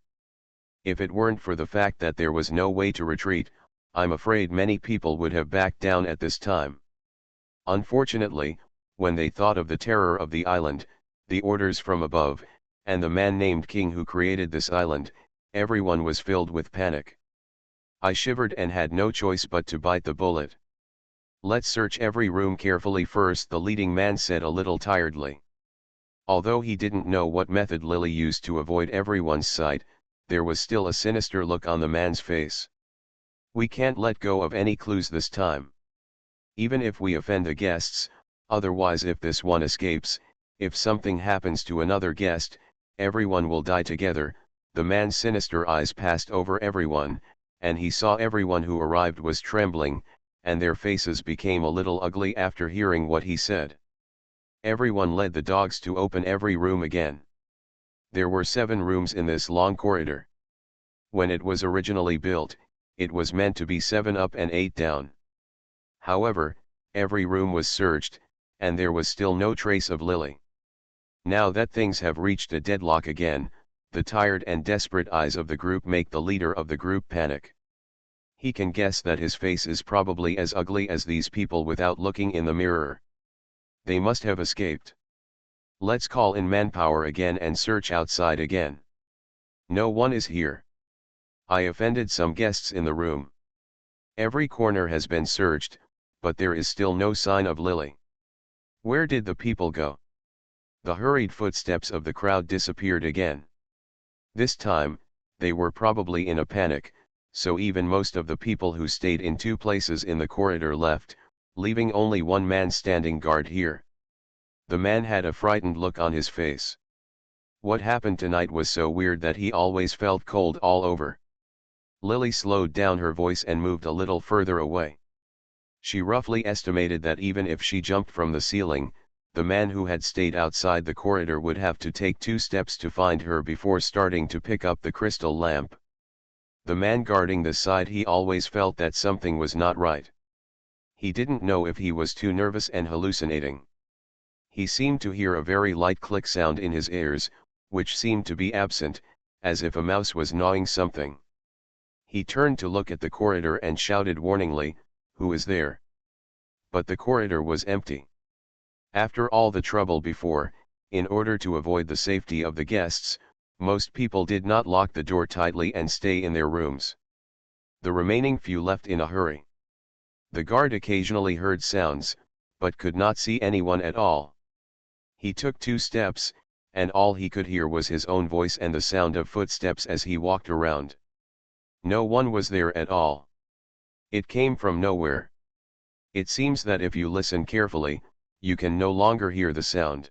If it weren't for the fact that there was no way to retreat, I'm afraid many people would have backed down at this time. Unfortunately, when they thought of the terror of the island, the orders from above, and the man named King who created this island, everyone was filled with panic. I shivered and had no choice but to bite the bullet. Let's search every room carefully first, the leading man said a little tiredly. Although he didn't know what method Lily used to avoid everyone's sight, there was still a sinister look on the man's face. We can't let go of any clues this time. Even if we offend the guests, otherwise if this one escapes, if something happens to another guest, everyone will die together. The man's sinister eyes passed over everyone, and he saw everyone who arrived was trembling, and their faces became a little ugly after hearing what he said. Everyone led the dogs to open every room again. There were 7 rooms in this long corridor. When it was originally built, it was meant to be 7 up and 8 down. However, every room was searched, and there was still no trace of Lily. Now that things have reached a deadlock again, the tired and desperate eyes of the group make the leader of the group panic. He can guess that his face is probably as ugly as these people without looking in the mirror. They must have escaped. Let's call in manpower again and search outside again. No one is here. I offended some guests in the room. Every corner has been searched, but there is still no sign of Lily. Where did the people go? The hurried footsteps of the crowd disappeared again. This time, they were probably in a panic, so even most of the people who stayed in 2 places in the corridor left, leaving only one man standing guard here. The man had a frightened look on his face. What happened tonight was so weird that he always felt cold all over. Lily slowed down her voice and moved a little further away. She roughly estimated that even if she jumped from the ceiling, the man who had stayed outside the corridor would have to take 2 steps to find her before starting to pick up the crystal lamp. The man guarding the side, he always felt that something was not right. He didn't know if he was too nervous and hallucinating. He seemed to hear a very light click sound in his ears, which seemed to be absent, as if a mouse was gnawing something. He turned to look at the corridor and shouted warningly, "Who is there?" But the corridor was empty. After all the trouble before, in order to avoid the safety of the guests, most people did not lock the door tightly and stay in their rooms. The remaining few left in a hurry. The guard occasionally heard sounds, but could not see anyone at all. He took 2 steps, and all he could hear was his own voice and the sound of footsteps as he walked around. No one was there at all. It came from nowhere. It seems that if you listen carefully, you can no longer hear the sound.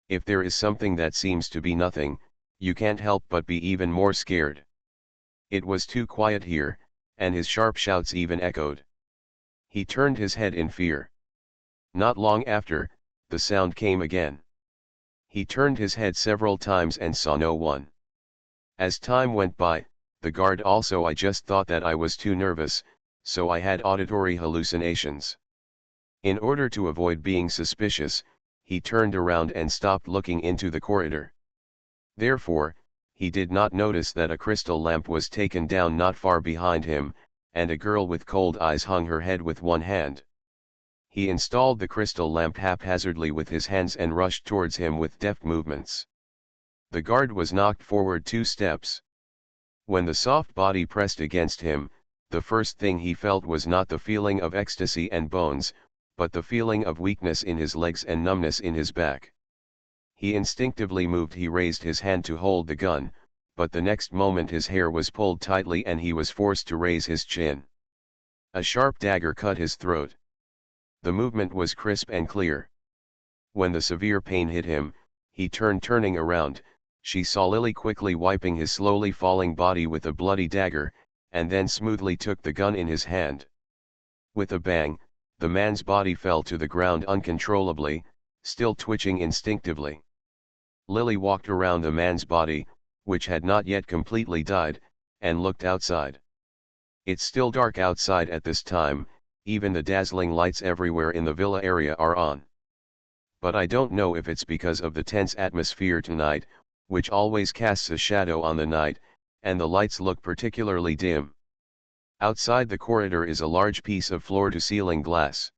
If there is something that seems to be nothing, you can't help but be even more scared. It was too quiet here, and his sharp shouts even echoed. He turned his head in fear. Not long after, the sound came again. He turned his head several times and saw no one. As time went by, the guard also I just thought that I was too nervous, so I had auditory hallucinations. In order to avoid being suspicious, he turned around and stopped looking into the corridor. Therefore, he did not notice that a crystal lamp was taken down not far behind him, and a girl with cold eyes hung her head with one hand. He installed the crystal lamp haphazardly with his hands and rushed towards him with deft movements. The guard was knocked forward 2 steps. When the soft body pressed against him, the first thing he felt was not the feeling of ecstasy and bones, but the feeling of weakness in his legs and numbness in his back. He instinctively moved. He raised his hand to hold the gun, but the next moment his hair was pulled tightly and he was forced to raise his chin. A sharp dagger cut his throat. The movement was crisp and clear. When the severe pain hit him, he turned. Turning around, she saw Lily quickly wiping his slowly falling body with a bloody dagger, and then smoothly took the gun in his hand. With a bang, the man's body fell to the ground uncontrollably, still twitching instinctively. Lily walked around the man's body, which had not yet completely died, and looked outside. It's still dark outside at this time, even the dazzling lights everywhere in the villa area are on. But I don't know if it's because of the tense atmosphere tonight, which always casts a shadow on the night, and the lights look particularly dim. Outside the corridor is a large piece of floor-to-ceiling glass.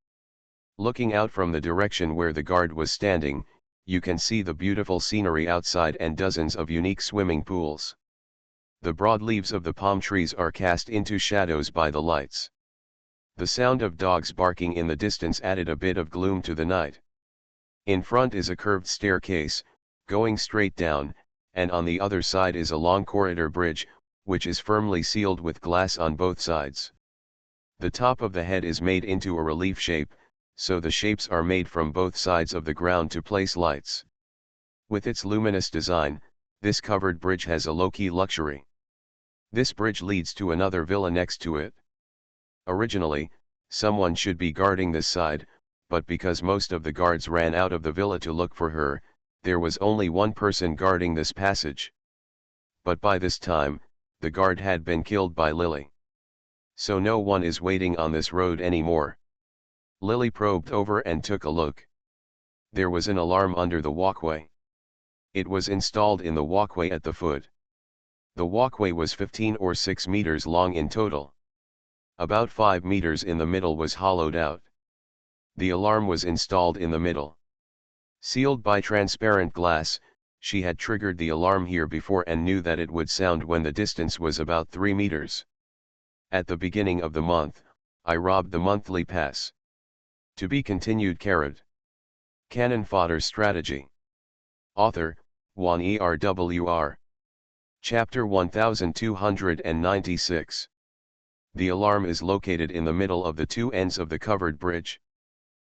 Looking out from the direction where the guard was standing, you can see the beautiful scenery outside and dozens of unique swimming pools. The broad leaves of the palm trees are cast into shadows by the lights. The sound of dogs barking in the distance added a bit of gloom to the night. In front is a curved staircase, going straight down, and on the other side is a long corridor bridge, which is firmly sealed with glass on both sides. The top of the head is made into a relief shape, so the shapes are made from both sides of the ground to place lights. With its luminous design, this covered bridge has a low-key luxury. This bridge leads to another villa next to it. Originally, someone should be guarding this side, but because most of the guards ran out of the villa to look for her, there was only one person guarding this passage. But by this time, the guard had been killed by Lily. So no one is waiting on this road anymore. Lily probed over and took a look. There was an alarm under the walkway. It was installed in the walkway at the foot. The walkway was 15 or 6 meters long in total. About 5 meters in the middle was hollowed out. The alarm was installed in the middle. Sealed by transparent glass, she had triggered the alarm here before and knew that it would sound when the distance was about 3 meters. At the beginning of the month, I robbed the monthly pass. To be continued. Canon Fodder Strategy. Author, Juan ERWR. Chapter 1296. The alarm is located in the middle of the 2 ends of the covered bridge.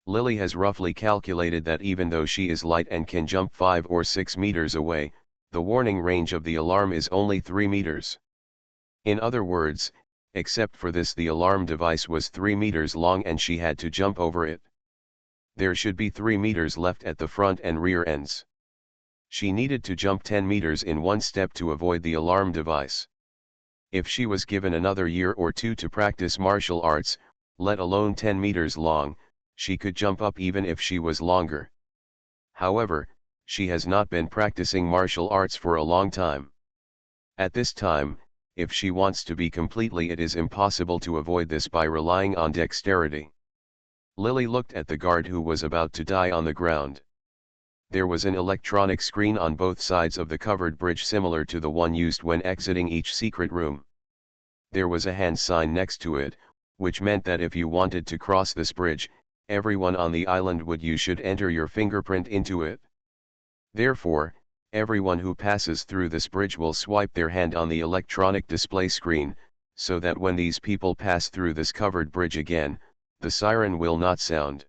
Lily has roughly calculated that even though she is light and can jump 5 or 6 meters away, the warning range of the alarm is only 3 meters. In other words, except for this, the alarm device was 3 meters long and she had to jump over it. There should be 3 meters left at the front and rear ends. She needed to jump 10 meters in one step to avoid the alarm device. If she was given another year or 2 to practice martial arts, let alone 10 meters long, she could jump up even if she was longer. However, she has not been practicing martial arts for a long time. At this time, if she wants to be completely, it is impossible to avoid this by relying on dexterity. Lily looked at the guard who was about to die on the ground. There was an electronic screen on both sides of the covered bridge similar to the one used when exiting each secret room. There was a hand sign next to it, which meant that if you wanted to cross this bridge, everyone on the island you should enter your fingerprint into it. Therefore, everyone who passes through this bridge will swipe their hand on the electronic display screen, so that when these people pass through this covered bridge again, the siren will not sound.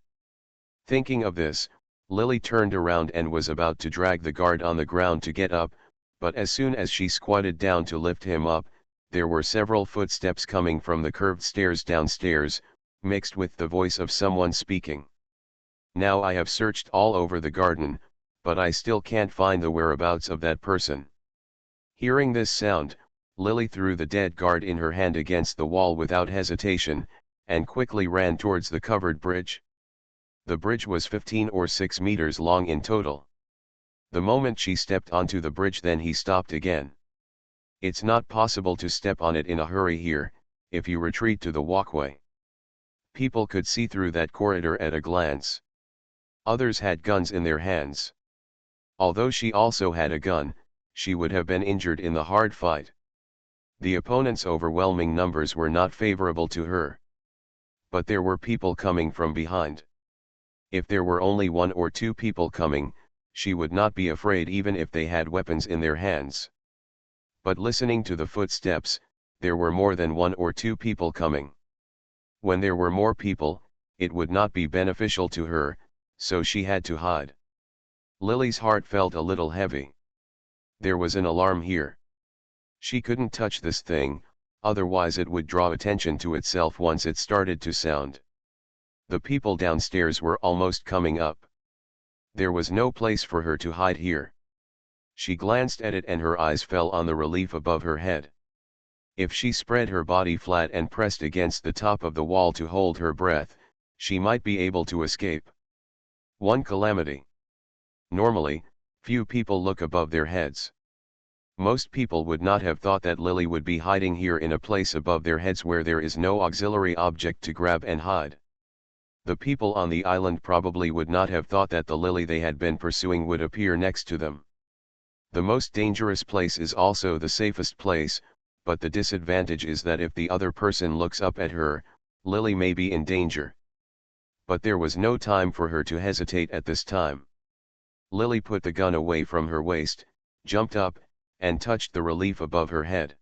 Thinking of this, Lily turned around and was about to drag the guard on the ground to get up, but as soon as she squatted down to lift him up, there were several footsteps coming from the curved stairs downstairs, mixed with the voice of someone speaking. Now I have searched all over the garden, but I still can't find the whereabouts of that person. Hearing this sound, Lily threw the dead guard in her hand against the wall without hesitation, and quickly ran towards the covered bridge. The bridge was 15 or 6 meters long in total. The moment she stepped onto the bridge, then he stopped again. It's not possible to step on it in a hurry here, if you retreat to the walkway. People could see through that corridor at a glance. Others had guns in their hands. Although she also had a gun, she would have been injured in the hard fight. The opponent's overwhelming numbers were not favorable to her. But there were people coming from behind. If there were only 1 or 2 people coming, she would not be afraid even if they had weapons in their hands. But listening to the footsteps, there were more than 1 or 2 people coming. When there were more people, it would not be beneficial to her, so she had to hide. Lily's heart felt a little heavy. There was an alarm here. She couldn't touch this thing, otherwise it would draw attention to itself once it started to sound. The people downstairs were almost coming up. There was no place for her to hide here. She glanced at it and her eyes fell on the relief above her head. If she spread her body flat and pressed against the top of the wall to hold her breath, she might be able to escape. One calamity. Normally, few people look above their heads. Most people would not have thought that Lily would be hiding here in a place above their heads where there is no auxiliary object to grab and hide. The people on the island probably would not have thought that the Lily they had been pursuing would appear next to them. The most dangerous place is also the safest place, but the disadvantage is that if the other person looks up at her, Lily may be in danger. But there was no time for her to hesitate at this time. Lily put the gun away from her waist, jumped up, and touched the relief above her head.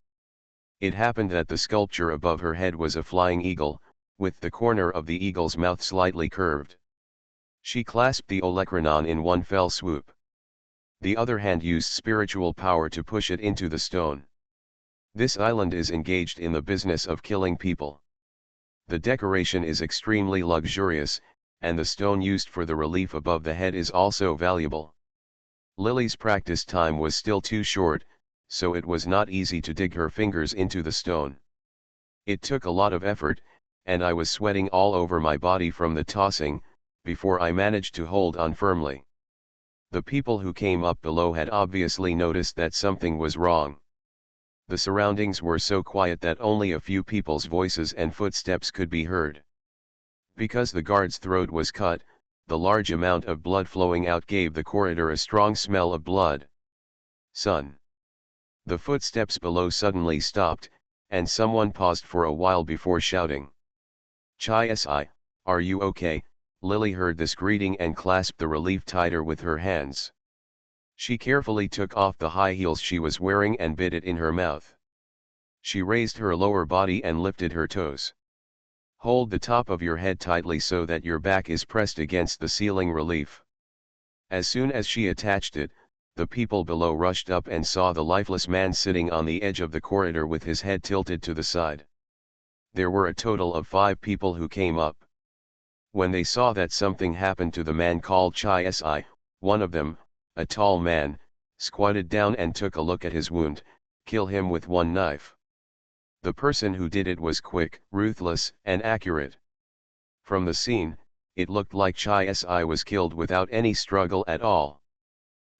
It happened that the sculpture above her head was a flying eagle, with the corner of the eagle's mouth slightly curved. She clasped the olecranon in one fell swoop. The other hand used spiritual power to push it into the stone. This island is engaged in the business of killing people. The decoration is extremely luxurious, and the stone used for the relief above the head is also valuable. Lily's practice time was still too short, so it was not easy to dig her fingers into the stone. It took a lot of effort, and I was sweating all over my body from the tossing, before I managed to hold on firmly. The people who came up below had obviously noticed that something was wrong. The surroundings were so quiet that only a few people's voices and footsteps could be heard. Because the guard's throat was cut, the large amount of blood flowing out gave the corridor a strong smell of blood. Son. The footsteps below suddenly stopped, and someone paused for a while before shouting. Chai, are you okay? Lily heard this greeting and clasped the relief tighter with her hands. She carefully took off the high heels she was wearing and bit it in her mouth. She raised her lower body and lifted her toes. Hold the top of your head tightly so that your back is pressed against the ceiling relief. As soon as she attached it, the people below rushed up and saw the lifeless man sitting on the edge of the corridor with his head tilted to the side. There were a total of 5 people who came up. When they saw that something happened to the man called Chai, one of them, a tall man, squatted down and took a look at his wound, kill him with one knife. The person who did it was quick, ruthless, and accurate. From the scene, it looked like Chai was killed without any struggle at all.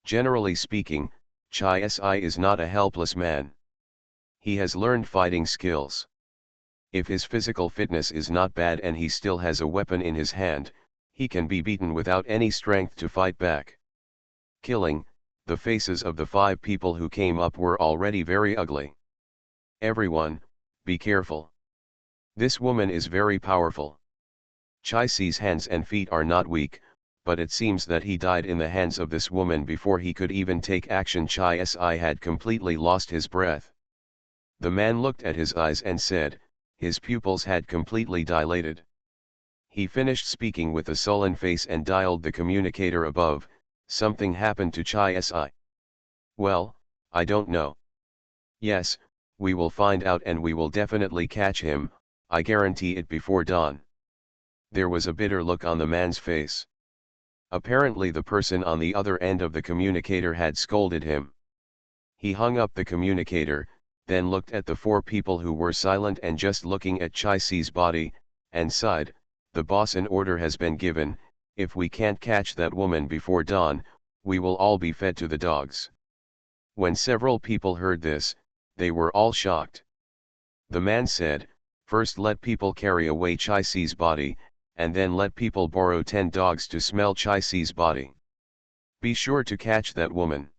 Generally speaking, Chai is not a helpless man. He has learned fighting skills. If his physical fitness is not bad and he still has a weapon in his hand, he can be beaten without any strength to fight back. Killing, the faces of the 5 people who came up were already very ugly. Everyone, be careful. This woman is very powerful. Chai's hands and feet are not weak, but it seems that he died in the hands of this woman before he could even take action. Chai had completely lost his breath. The man looked at his eyes and said, his pupils had completely dilated. He finished speaking with a sullen face and dialed the communicator above. Something happened to Chai Si. Well, I don't know. Yes, we will find out and we will definitely catch him, I guarantee it before dawn. There was a bitter look on the man's face. Apparently the person on the other end of the communicator had scolded him. He hung up the communicator, then looked at the four people who were silent and just looking at Chai Si's body, and sighed, the boss, an order has been given, if we can't catch that woman before dawn, we will all be fed to the dogs. When several people heard this, they were all shocked. The man said, first let people carry away Chai Si's body, and then let people borrow 10 dogs to smell Chai Si's body. Be sure to catch that woman.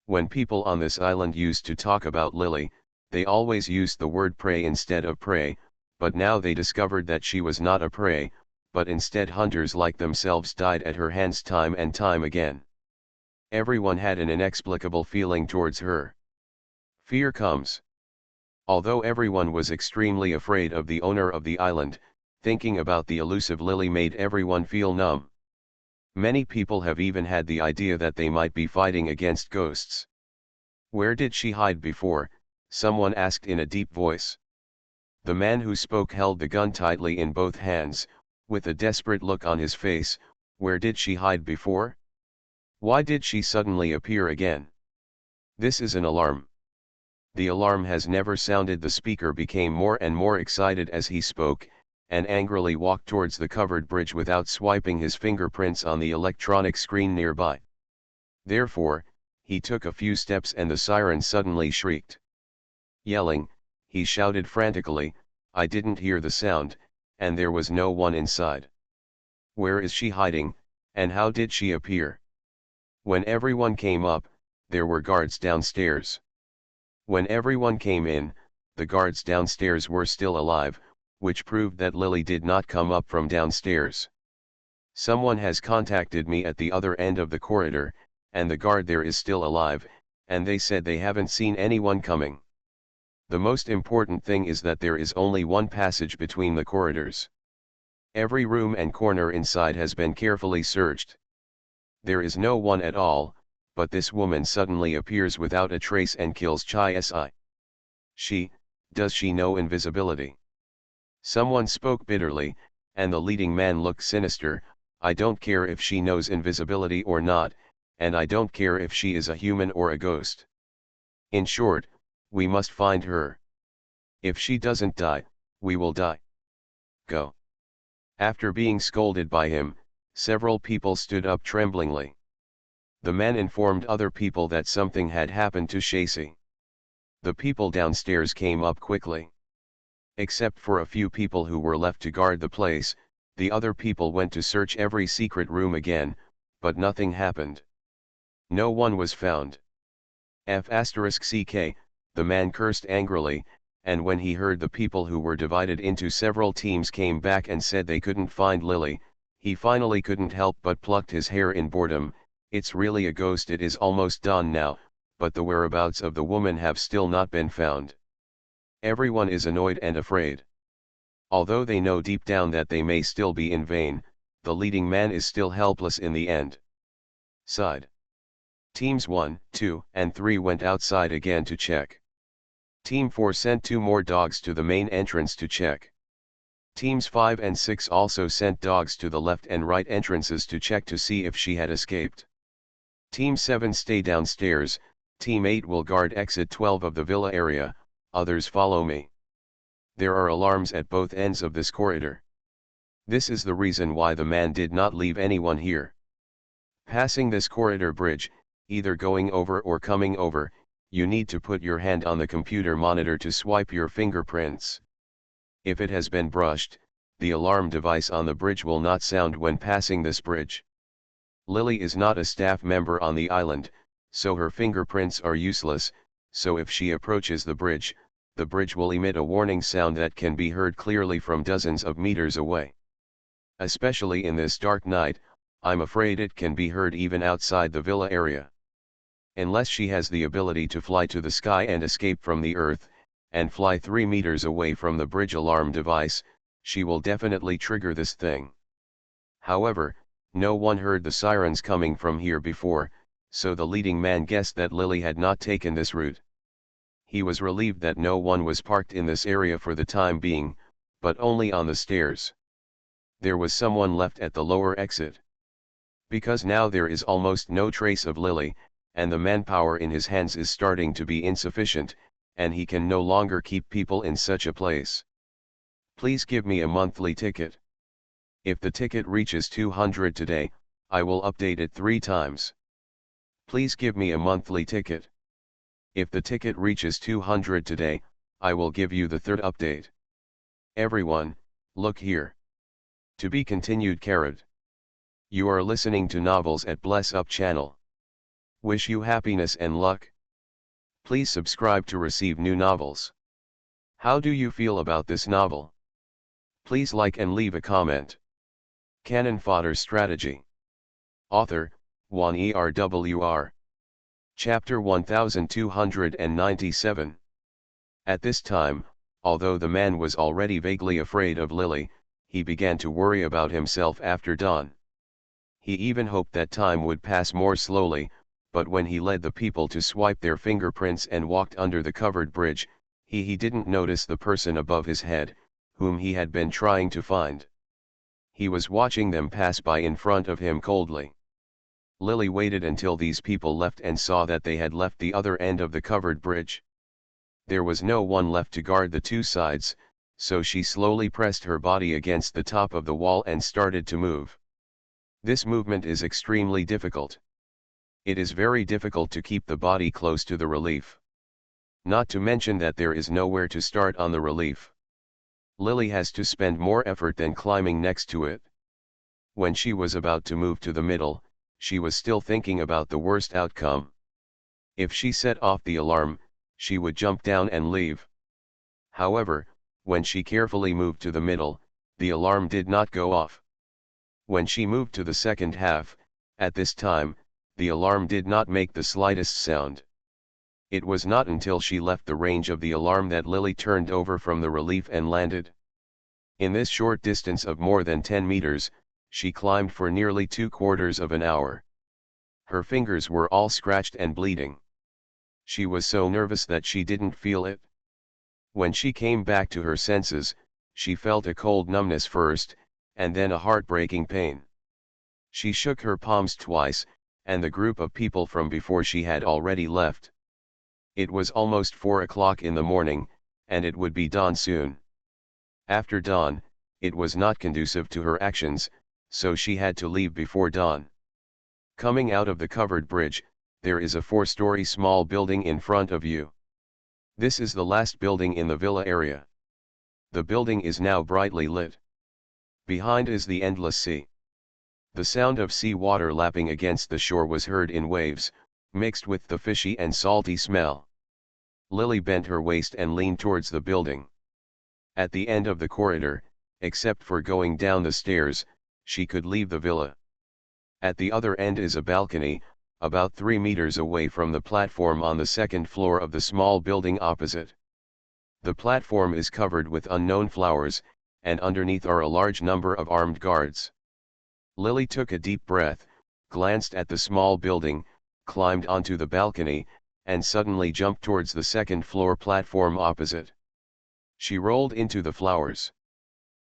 When people on this island used to talk about Lily, they always used the word prey instead of prey, but now they discovered that she was not a prey, but instead hunters like themselves died at her hands time and time again. Everyone had an inexplicable feeling towards her. Fear comes. Although everyone was extremely afraid of the owner of the island, thinking about the elusive Lily made everyone feel numb. Many people have even had the idea that they might be fighting against ghosts. Where did she hide before? Someone asked in a deep voice. The man who spoke held the gun tightly in both hands, with a desperate look on his face. Where did she hide before? Why did she suddenly appear again? This is an alarm. The alarm has never sounded. The speaker became more and more excited as he spoke, and angrily walked towards the covered bridge without swiping his fingerprints on the electronic screen nearby. Therefore, he took a few steps and the siren suddenly shrieked. Yelling, he shouted frantically, I didn't hear the sound, and there was no one inside. Where is she hiding, and how did she appear? When everyone came up, there were guards downstairs. When everyone came in, the guards downstairs were still alive, which proved that Lily did not come up from downstairs. Someone has contacted me at the other end of the corridor, and the guard there is still alive, and they said they haven't seen anyone coming. The most important thing is that there is only one passage between the corridors. Every room and corner inside has been carefully searched. There is no one at all, but this woman suddenly appears without a trace and kills Chai Si. Does she know invisibility? Someone spoke bitterly, and the leading man looked sinister. I don't care if she knows invisibility or not, and I don't care if she is a human or a ghost. In short, we must find her. If she doesn't die, we will die. Go. After being scolded by him, several people stood up tremblingly. The man informed other people that something had happened to Shacy. The people downstairs came up quickly. Except for a few people who were left to guard the place, the other people went to search every secret room again, but nothing happened. No one was found. F***ck, the man cursed angrily, and when he heard the people who were divided into several teams came back and said they couldn't find Lily, he finally couldn't help but plucked his hair in boredom. It's really a ghost. It is almost dawn now, but the whereabouts of the woman have still not been found. Everyone is annoyed and afraid. Although they know deep down that they may still be in vain, the leading man is still helpless in the end. Side. Teams 1, 2, and 3 went outside again to check. Team 4 sent 2 more dogs to the main entrance to check. Teams 5 and 6 also sent dogs to the left and right entrances to check to see if she had escaped. Team 7 stay downstairs. Team 8 will guard exit 12 of the villa area. Others follow me. There are alarms at both ends of this corridor. This is the reason why the man did not leave anyone here. Passing this corridor bridge, either going over or coming over, you need to put your hand on the computer monitor to swipe your fingerprints. If it has been brushed, the alarm device on the bridge will not sound when passing this bridge. Lily is not a staff member on the island, so her fingerprints are useless, so if she approaches the bridge will emit a warning sound that can be heard clearly from dozens of meters away. Especially in this dark night, I'm afraid it can be heard even outside the villa area. Unless she has the ability to fly to the sky and escape from the earth, and fly 3 meters away from the bridge alarm device, she will definitely trigger this thing. However, no one heard the sirens coming from here before, so the leading man guessed that Lily had not taken this route. He was relieved that no one was parked in this area for the time being, but only on the stairs. There was someone left at the lower exit. Because now there is almost no trace of Lily, and the manpower in his hands is starting to be insufficient, and he can no longer keep people in such a place. Please give me a monthly ticket. If the ticket reaches 200 today, I will update it 3 times. Please give me a monthly ticket. If the ticket reaches 200 today, I will give you the 3rd update. Everyone, look here. To be continued. You are listening to novels at Bless Up channel. Wish you happiness and luck. Please subscribe to receive new novels. How do you feel about this novel? Please like and leave a comment. Cannon Fodder Strategy. Author, Juan ERWR. Chapter 1297. At this time, although the man was already vaguely afraid of Lily, he began to worry about himself after dawn. He even hoped that time would pass more slowly, but when he led the people to swipe their fingerprints and walked under the covered bridge, he didn't notice the person above his head, whom he had been trying to find. He was watching them pass by in front of him coldly. Lily waited until these people left and saw that they had left the other end of the covered bridge. There was no one left to guard the 2 sides, so she slowly pressed her body against the top of the wall and started to move. This movement is extremely difficult. It is very difficult to keep the body close to the relief. Not to mention that there is nowhere to start on the relief. Lily has to spend more effort than climbing next to it. When she was about to move to the middle, she was still thinking about the worst outcome. If she set off the alarm, she would jump down and leave. However, when she carefully moved to the middle, the alarm did not go off. When she moved to the second half, at this time, the alarm did not make the slightest sound. It was not until she left the range of the alarm that Lily turned over from the relief and landed. In this short distance of more than 10 meters, she climbed for nearly 2/4 of an hour. Her fingers were all scratched and bleeding. She was so nervous that she didn't feel it. When she came back to her senses, she felt a cold numbness first, and then a heartbreaking pain. She shook her palms twice, and the group of people from before she had already left. It was almost 4 o'clock in the morning, and it would be dawn soon. After dawn, it was not conducive to her actions, so she had to leave before dawn. Coming out of the covered bridge, there is a 4-story small building in front of you. This is the last building in the villa area. The building is now brightly lit. Behind is the endless sea. The sound of sea water lapping against the shore was heard in waves, mixed with the fishy and salty smell. Lily bent her waist and leaned towards the building. At the end of the corridor, except for going down the stairs, she could leave the villa. At the other end is a balcony, about 3 meters away from the platform on the 2nd floor of the small building opposite. The platform is covered with unknown flowers, and underneath are a large number of armed guards. Lily took a deep breath, glanced at the small building, climbed onto the balcony, and suddenly jumped towards the 2nd floor platform opposite. She rolled into the flowers.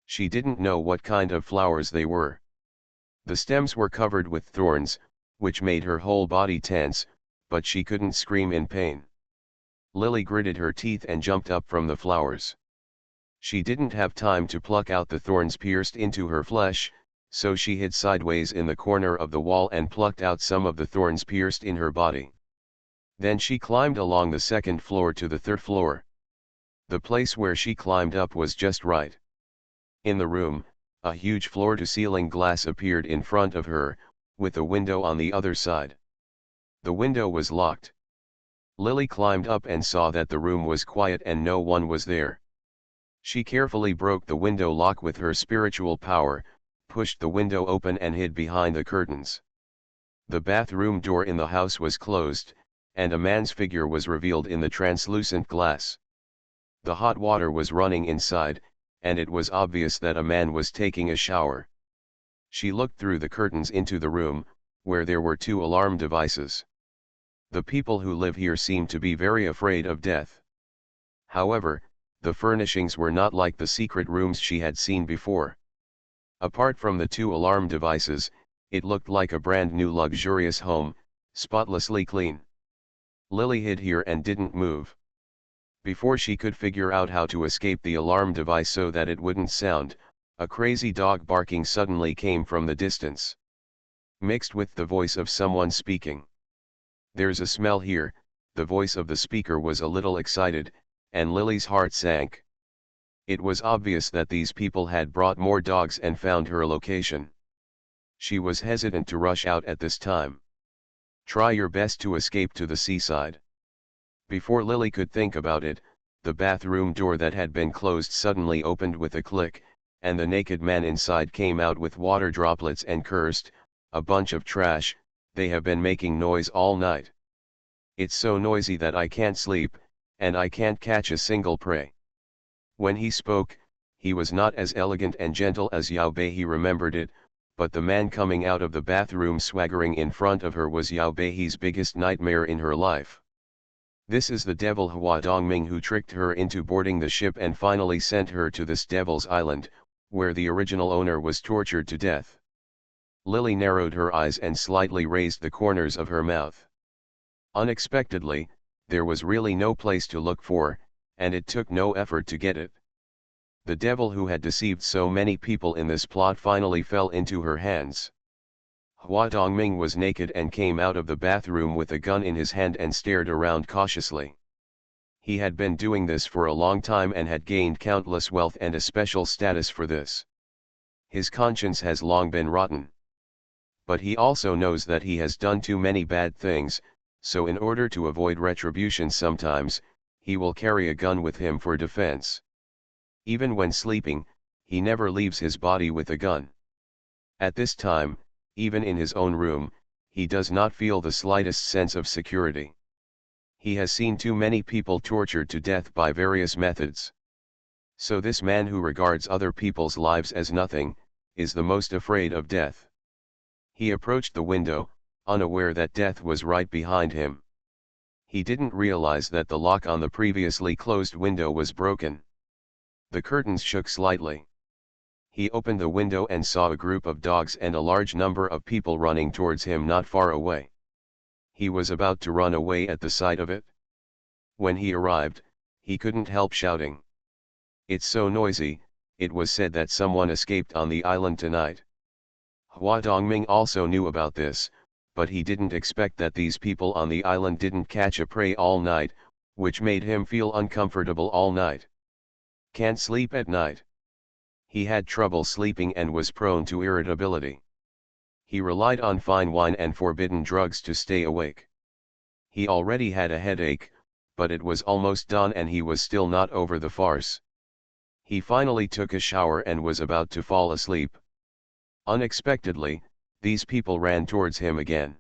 She didn't know what kind of flowers they were. The stems were covered with thorns, which made her whole body tense, but she couldn't scream in pain. Lily gritted her teeth and jumped up from the flowers. She didn't have time to pluck out the thorns pierced into her flesh, so she hid sideways in the corner of the wall and plucked out some of the thorns pierced in her body. Then she climbed along the 2nd floor to the 3rd floor. The place where she climbed up was just right. In the room, a huge floor-to-ceiling glass appeared in front of her, with a window on the other side. The window was locked. Lily climbed up and saw that the room was quiet and no one was there. She carefully broke the window lock with her spiritual power, pushed the window open and hid behind the curtains. The bathroom door in the house was closed, and a man's figure was revealed in the translucent glass. The hot water was running inside, and it was obvious that a man was taking a shower. She looked through the curtains into the room, where there were 2 alarm devices. The people who live here seem to be very afraid of death. However, the furnishings were not like the secret rooms she had seen before. Apart from the 2 alarm devices, it looked like a brand new luxurious home, spotlessly clean. Lily hid here and didn't move. Before she could figure out how to escape the alarm device so that it wouldn't sound, a crazy dog barking suddenly came from the distance, mixed with the voice of someone speaking. "There's a smell here." The voice of the speaker was a little excited, and Lily's heart sank. It was obvious that these people had brought more dogs and found her location. She was hesitant to rush out at this time. "Try your best to escape to the seaside." Before Lily could think about it, the bathroom door that had been closed suddenly opened with a click, and the naked man inside came out with water droplets and cursed, "A bunch of trash, they have been making noise all night. It's so noisy that I can't sleep, and I can't catch a single prey." When he spoke, he was not as elegant and gentle as Yao Bei he remembered it, but the man coming out of the bathroom swaggering in front of her was Yao Bei's biggest nightmare in her life. This is the devil Hua Dongming who tricked her into boarding the ship and finally sent her to this devil's island, where the original owner was tortured to death. Lily narrowed her eyes and slightly raised the corners of her mouth. Unexpectedly, there was really no place to look for, and it took no effort to get it. The devil who had deceived so many people in this plot finally fell into her hands. Hua Dongming was naked and came out of the bathroom with a gun in his hand and stared around cautiously. He had been doing this for a long time and had gained countless wealth and a special status for this. His conscience has long been rotten. But he also knows that he has done too many bad things, so in order to avoid retribution sometimes, he will carry a gun with him for defense. Even when sleeping, he never leaves his body with a gun. At this time, even in his own room, he does not feel the slightest sense of security. He has seen too many people tortured to death by various methods. So this man who regards other people's lives as nothing, is the most afraid of death. He approached the window, unaware that death was right behind him. He didn't realize that the lock on the previously closed window was broken. The curtains shook slightly. He opened the window and saw a group of dogs and a large number of people running towards him not far away. He was about to run away at the sight of it. When he arrived, he couldn't help shouting. "It's so noisy," it was said that someone escaped on the island tonight. Hua Dongming also knew about this, but he didn't expect that these people on the island didn't catch a prey all night, which made him feel uncomfortable all night. Can't sleep at night. He had trouble sleeping and was prone to irritability. He relied on fine wine and forbidden drugs to stay awake. He already had a headache, but it was almost dawn and he was still not over the farce. He finally took a shower and was about to fall asleep. Unexpectedly, these people ran towards him again.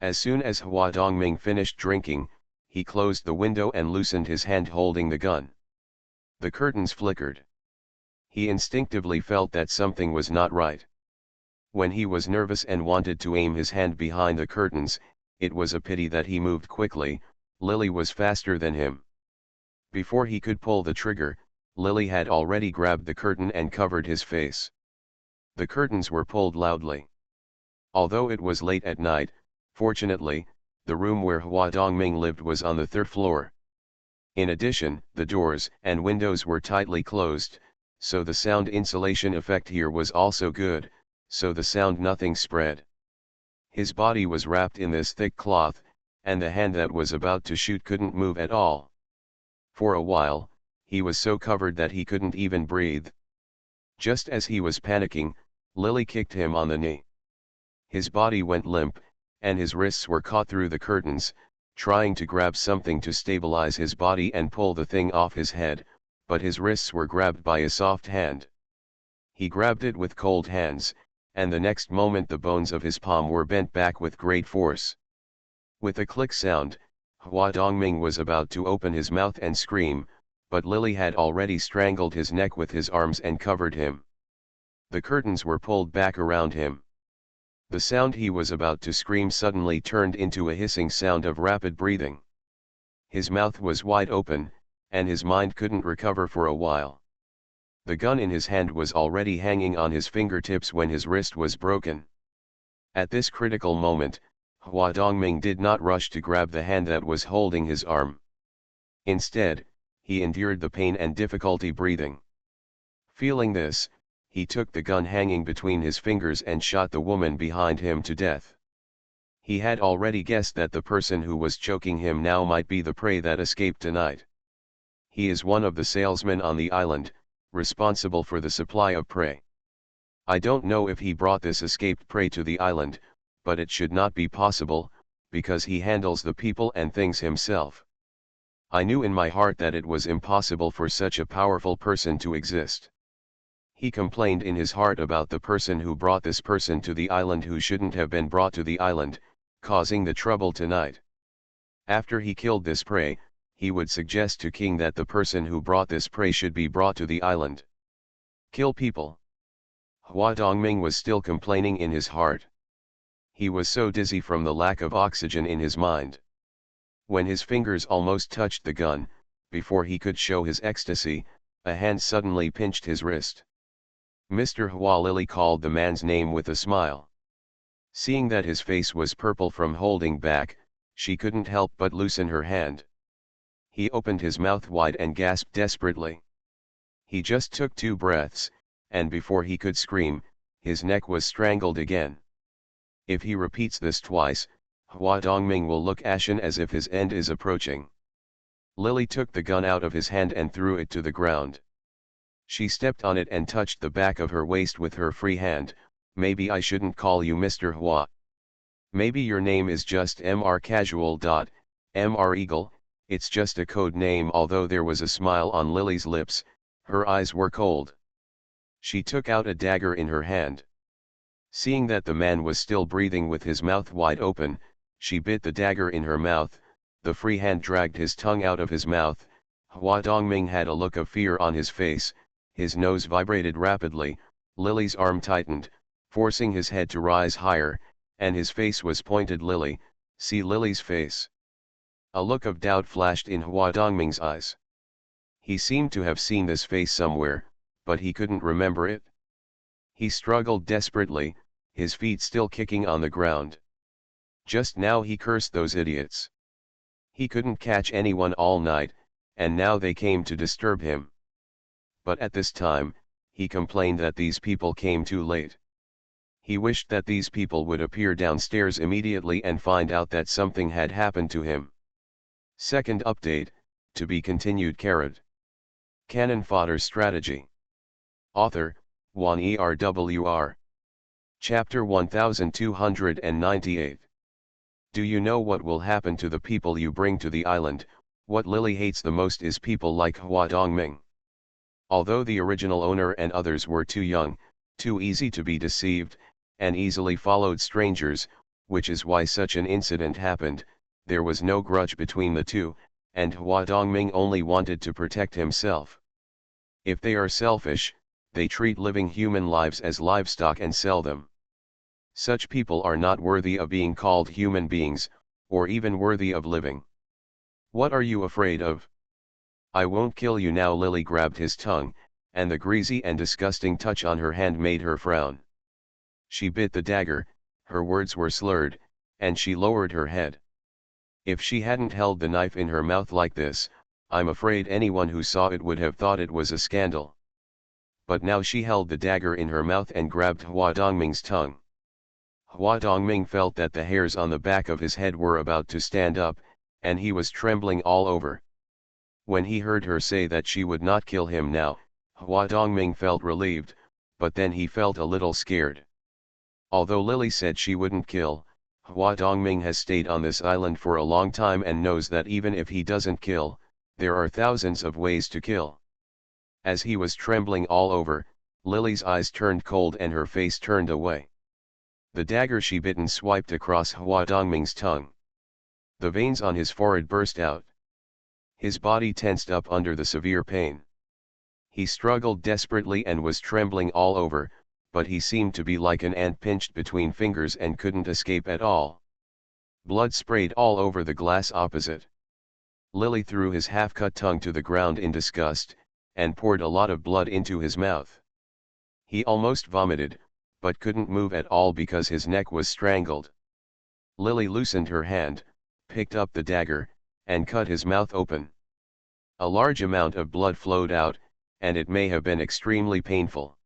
As soon as Hua Dongming finished drinking, he closed the window and loosened his hand holding the gun. The curtains flickered. He instinctively felt that something was not right. When he was nervous and wanted to aim his hand behind the curtains, it was a pity that he moved quickly. Lily was faster than him. Before he could pull the trigger, Lily had already grabbed the curtain and covered his face. The curtains were pulled loudly. Although it was late at night, fortunately, the room where Hua Dongming lived was on the 3rd floor. In addition, the doors and windows were tightly closed, so the sound insulation effect here was also good, so the sound nothing spread. His body was wrapped in this thick cloth, and the hand that was about to shoot couldn't move at all. For a while, he was so covered that he couldn't even breathe. Just as he was panicking, Lily kicked him on the knee. His body went limp, and his wrists were caught through the curtains, trying to grab something to stabilize his body and pull the thing off his head, but his wrists were grabbed by a soft hand. He grabbed it with cold hands, and the next moment the bones of his palm were bent back with great force. With a click sound, Hua Dongming was about to open his mouth and scream, but Lily had already strangled his neck with his arms and covered him. The curtains were pulled back around him. The sound he was about to scream suddenly turned into a hissing sound of rapid breathing. His mouth was wide open, and his mind couldn't recover for a while. The gun in his hand was already hanging on his fingertips when his wrist was broken. At this critical moment, Hua Dongming did not rush to grab the hand that was holding his arm. Instead, he endured the pain and difficulty breathing. Feeling this, he took the gun hanging between his fingers and shot the woman behind him to death. He had already guessed that the person who was choking him now might be the prey that escaped tonight. He is one of the salesmen on the island, responsible for the supply of prey. I don't know if he brought this escaped prey to the island, but it should not be possible, because he handles the people and things himself. I knew in my heart that it was impossible for such a powerful person to exist. He complained in his heart about the person who brought this person to the island who shouldn't have been brought to the island, causing the trouble tonight. After he killed this prey, he would suggest to King that the person who brought this prey should be brought to the island. Kill people. Hua Dongming was still complaining in his heart. He was so dizzy from the lack of oxygen in his mind. When his fingers almost touched the gun, before he could show his ecstasy, a hand suddenly pinched his wrist. Mr. Hua Lily called the man's name with a smile. Seeing that his face was purple from holding back, she couldn't help but loosen her hand. He opened his mouth wide and gasped desperately. He just took 2 breaths, and before he could scream, his neck was strangled again. If he repeats this twice, Hua Dongming will look ashen as if his end is approaching. Lily took the gun out of his hand and threw it to the ground. She stepped on it and touched the back of her waist with her free hand. Maybe I shouldn't call you Mr. Hua. Maybe your name is just Mr. Casual. Mr. Eagle, it's just a code name. Although there was a smile on Lily's lips, her eyes were cold. She took out a dagger in her hand. Seeing that the man was still breathing with his mouth wide open, she bit the dagger in her mouth. The free hand dragged his tongue out of his mouth. Hua Dongming had a look of fear on his face, his nose vibrated rapidly, Lily's arm tightened, forcing his head to rise higher, and his face was pointed. Lily, see Lily's face. A look of doubt flashed in Hua Dongming's eyes. He seemed to have seen this face somewhere, but he couldn't remember it. He struggled desperately, his feet still kicking on the ground. Just now he cursed those idiots. He couldn't catch anyone all night, and now they came to disturb him. But at this time, he complained that these people came too late. He wished that these people would appear downstairs immediately and find out that something had happened to him. Second update, to be continued. Cannon Fodder Strategy. Author, Juan ERWR. Chapter 1298. Do you know what will happen to the people you bring to the island? What Lily hates the most is people like Hua Dongming. Although the original owner and others were too young, too easy to be deceived, and easily followed strangers, which is why such an incident happened, there was no grudge between the two, and Hua Dongming only wanted to protect himself. If they are selfish, they treat living human lives as livestock and sell them. Such people are not worthy of being called human beings, or even worthy of living. What are you afraid of? I won't kill you now. Lily grabbed his tongue, and the greasy and disgusting touch on her hand made her frown. She bit the dagger, her words were slurred, and she lowered her head. If she hadn't held the knife in her mouth like this, I'm afraid anyone who saw it would have thought it was a scandal. But now she held the dagger in her mouth and grabbed Hua Dongming's tongue. Hua Dongming felt that the hairs on the back of his head were about to stand up, and he was trembling all over. When he heard her say that she would not kill him now, Hua Dongming felt relieved, but then he felt a little scared. Although Lily said she wouldn't kill, Hua Dongming has stayed on this island for a long time and knows that even if he doesn't kill, there are thousands of ways to kill. As he was trembling all over, Lily's eyes turned cold and her face turned away. The dagger she bitten swiped across Hua Dongming's tongue. The veins on his forehead burst out. His body tensed up under the severe pain. He struggled desperately and was trembling all over, but he seemed to be like an ant pinched between fingers and couldn't escape at all. Blood sprayed all over the glass opposite. Lily threw his half-cut tongue to the ground in disgust, and poured a lot of blood into his mouth. He almost vomited, but couldn't move at all because his neck was strangled. Lily loosened her hand, picked up the dagger, and cut his mouth open. A large amount of blood flowed out, and it may have been extremely painful.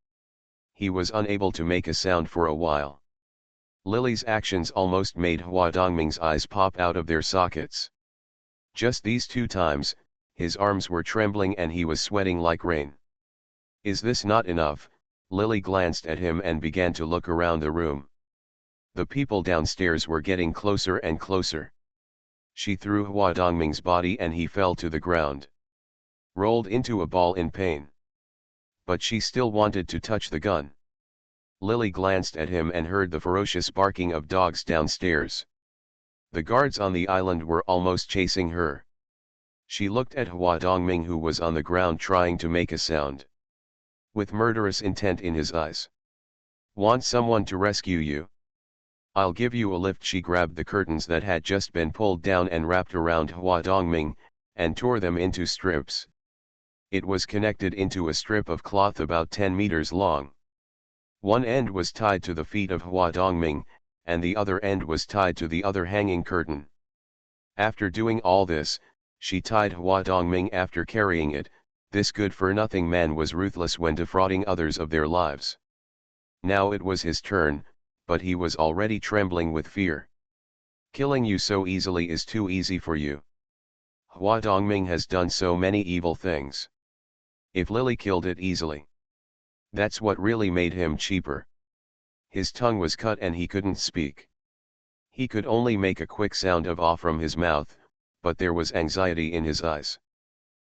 He was unable to make a sound for a while. Lily's actions almost made Hua Dongming's eyes pop out of their sockets. Just these 2 times, his arms were trembling and he was sweating like rain. Is this not enough? Lily glanced at him and began to look around the room. The people downstairs were getting closer and closer. She threw Hua Dongming's body and he fell to the ground. Rolled into a ball in pain. But she still wanted to touch the gun. Lily glanced at him and heard the ferocious barking of dogs downstairs. The guards on the island were almost chasing her. She looked at Hua Dongming, who was on the ground trying to make a sound. With murderous intent in his eyes. Want someone to rescue you? I'll give you a lift. She grabbed the curtains that had just been pulled down and wrapped around Hua Dongming, and tore them into strips. It was connected into a strip of cloth about 10 meters long. One end was tied to the feet of Hua Dongming, and the other end was tied to the other hanging curtain. After doing all this, she tied Hua Dongming. After carrying it, this good-for-nothing man was ruthless when defrauding others of their lives. Now it was his turn, but he was already trembling with fear. Killing you so easily is too easy for you. Hua Dongming has done so many evil things. If Lily killed it easily. That's what really made him cheaper. His tongue was cut and he couldn't speak. He could only make a quick sound of "ah" from his mouth, but there was anxiety in his eyes.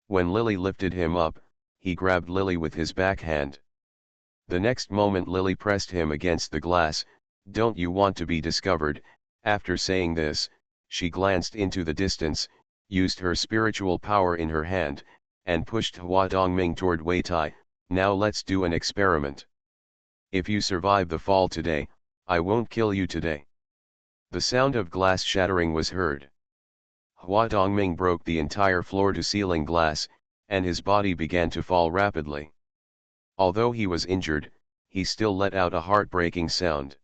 When Lily lifted him up, he grabbed Lily with his backhand. The next moment Lily pressed him against the glass. Don't you want to be discovered? After saying this, she glanced into the distance, used her spiritual power in her hand, and pushed Hua Dongming toward Wei Tai. Now let's do an experiment. If you survive the fall today, I won't kill you today. The sound of glass shattering was heard. Hua Dongming broke the entire floor-to-ceiling glass, and his body began to fall rapidly. Although he was injured, he still let out a heartbreaking sound.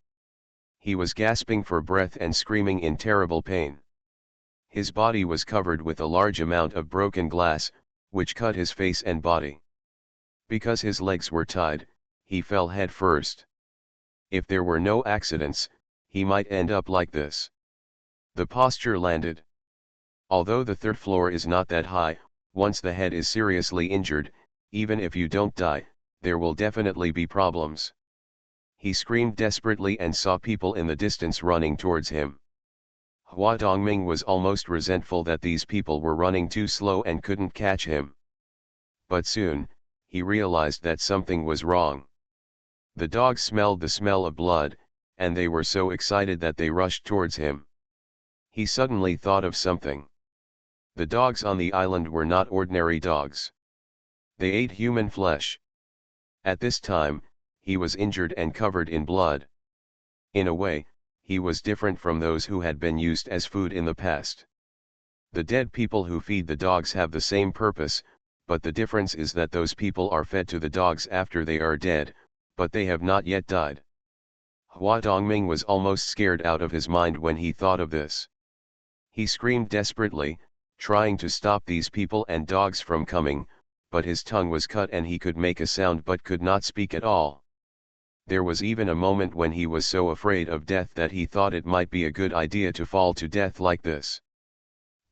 He was gasping for breath and screaming in terrible pain. His body was covered with a large amount of broken glass, which cut his face and body. Because his legs were tied, he fell head first. If there were no accidents, he might end up like this. The posture landed. Although the 3rd floor is not that high, once the head is seriously injured, even if you don't die, there will definitely be problems. He screamed desperately and saw people in the distance running towards him. Hua Dongming was almost resentful that these people were running too slow and couldn't catch him. But soon, he realized that something was wrong. The dogs smelled the smell of blood, and they were so excited that they rushed towards him. He suddenly thought of something. The dogs on the island were not ordinary dogs. They ate human flesh. At this time, he was injured and covered in blood. In a way, he was different from those who had been used as food in the past. The dead people who feed the dogs have the same purpose, but the difference is that those people are fed to the dogs after they are dead, but they have not yet died. Hua Dongming was almost scared out of his mind when he thought of this. He screamed desperately, trying to stop these people and dogs from coming, but his tongue was cut and he could make a sound but could not speak at all. There was even a moment when he was so afraid of death that he thought it might be a good idea to fall to death like this.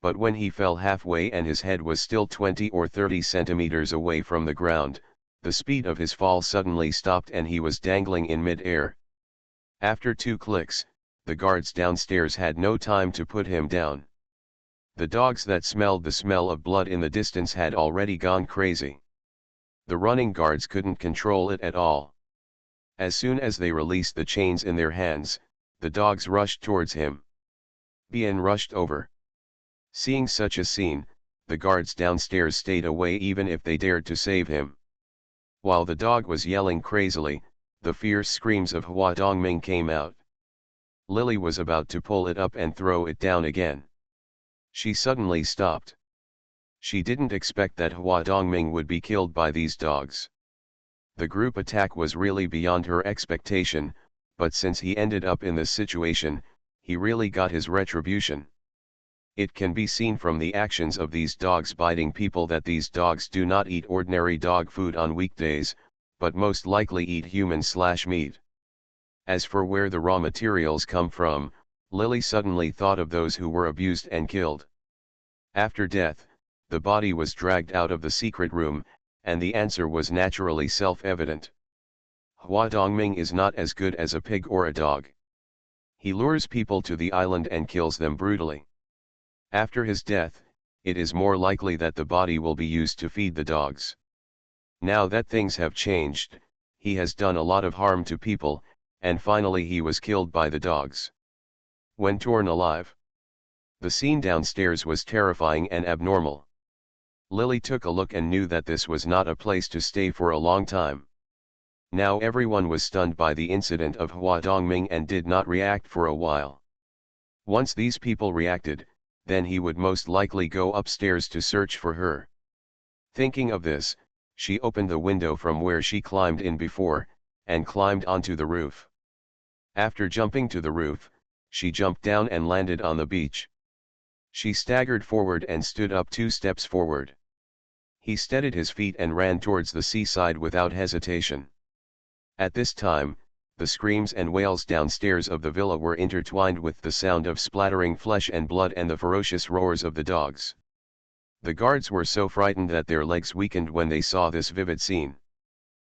But when he fell halfway and his head was still 20 or 30 centimeters away from the ground, the speed of his fall suddenly stopped and he was dangling in mid-air. After 2 clicks, the guards downstairs had no time to put him down. The dogs that smelled the smell of blood in the distance had already gone crazy. The running guards couldn't control it at all. As soon as they released the chains in their hands, the dogs rushed towards him. Bien rushed over. Seeing such a scene, the guards downstairs stayed away even if they dared to save him. While the dog was yelling crazily, the fierce screams of Hua Dongming came out. Lily was about to pull it up and throw it down again. She suddenly stopped. She didn't expect that Hua Dongming would be killed by these dogs. The group attack was really beyond her expectation, but since he ended up in this situation, he really got his retribution. It can be seen from the actions of these dogs biting people that these dogs do not eat ordinary dog food on weekdays, but most likely eat human/meat. As for where the raw materials come from, Lily suddenly thought of those who were abused and killed. After death, the body was dragged out of the secret room, and the answer was naturally self-evident. Hua Dongming is not as good as a pig or a dog. He lures people to the island and kills them brutally. After his death, it is more likely that the body will be used to feed the dogs. Now that things have changed, he has done a lot of harm to people, and finally he was killed by the dogs. When torn alive. The scene downstairs was terrifying and abnormal. Lily took a look and knew that this was not a place to stay for a long time. Now everyone was stunned by the incident of Hua Dongming and did not react for a while. Once these people reacted, then he would most likely go upstairs to search for her. Thinking of this, she opened the window from where she climbed in before, and climbed onto the roof. After jumping to the roof, she jumped down and landed on the beach. She staggered forward and stood up 2 steps forward. He steadied his feet and ran towards the seaside without hesitation. At this time, the screams and wails downstairs of the villa were intertwined with the sound of splattering flesh and blood and the ferocious roars of the dogs. The guards were so frightened that their legs weakened when they saw this vivid scene.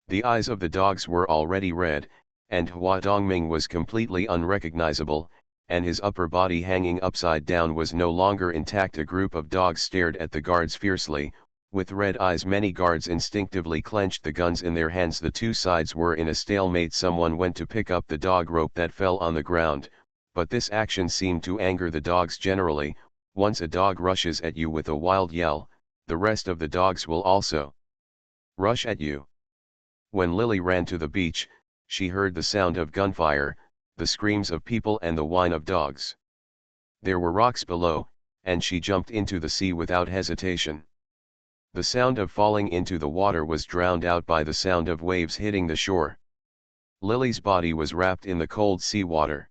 The eyes of the dogs were already red, and Hua Dongming was completely unrecognizable, and his upper body hanging upside down was no longer intact. A group of dogs stared at the guards fiercely, with red eyes. Many guards instinctively clenched the guns in their hands. The two sides were in a stalemate. Someone went to pick up the dog rope that fell on the ground, but this action seemed to anger the dogs generally. Once a dog rushes at you with a wild yell, the rest of the dogs will also rush at you. When Lily ran to the beach, she heard the sound of gunfire, the screams of people and the whine of dogs. There were rocks below, and she jumped into the sea without hesitation. The sound of falling into the water was drowned out by the sound of waves hitting the shore. Lily's body was wrapped in the cold sea water.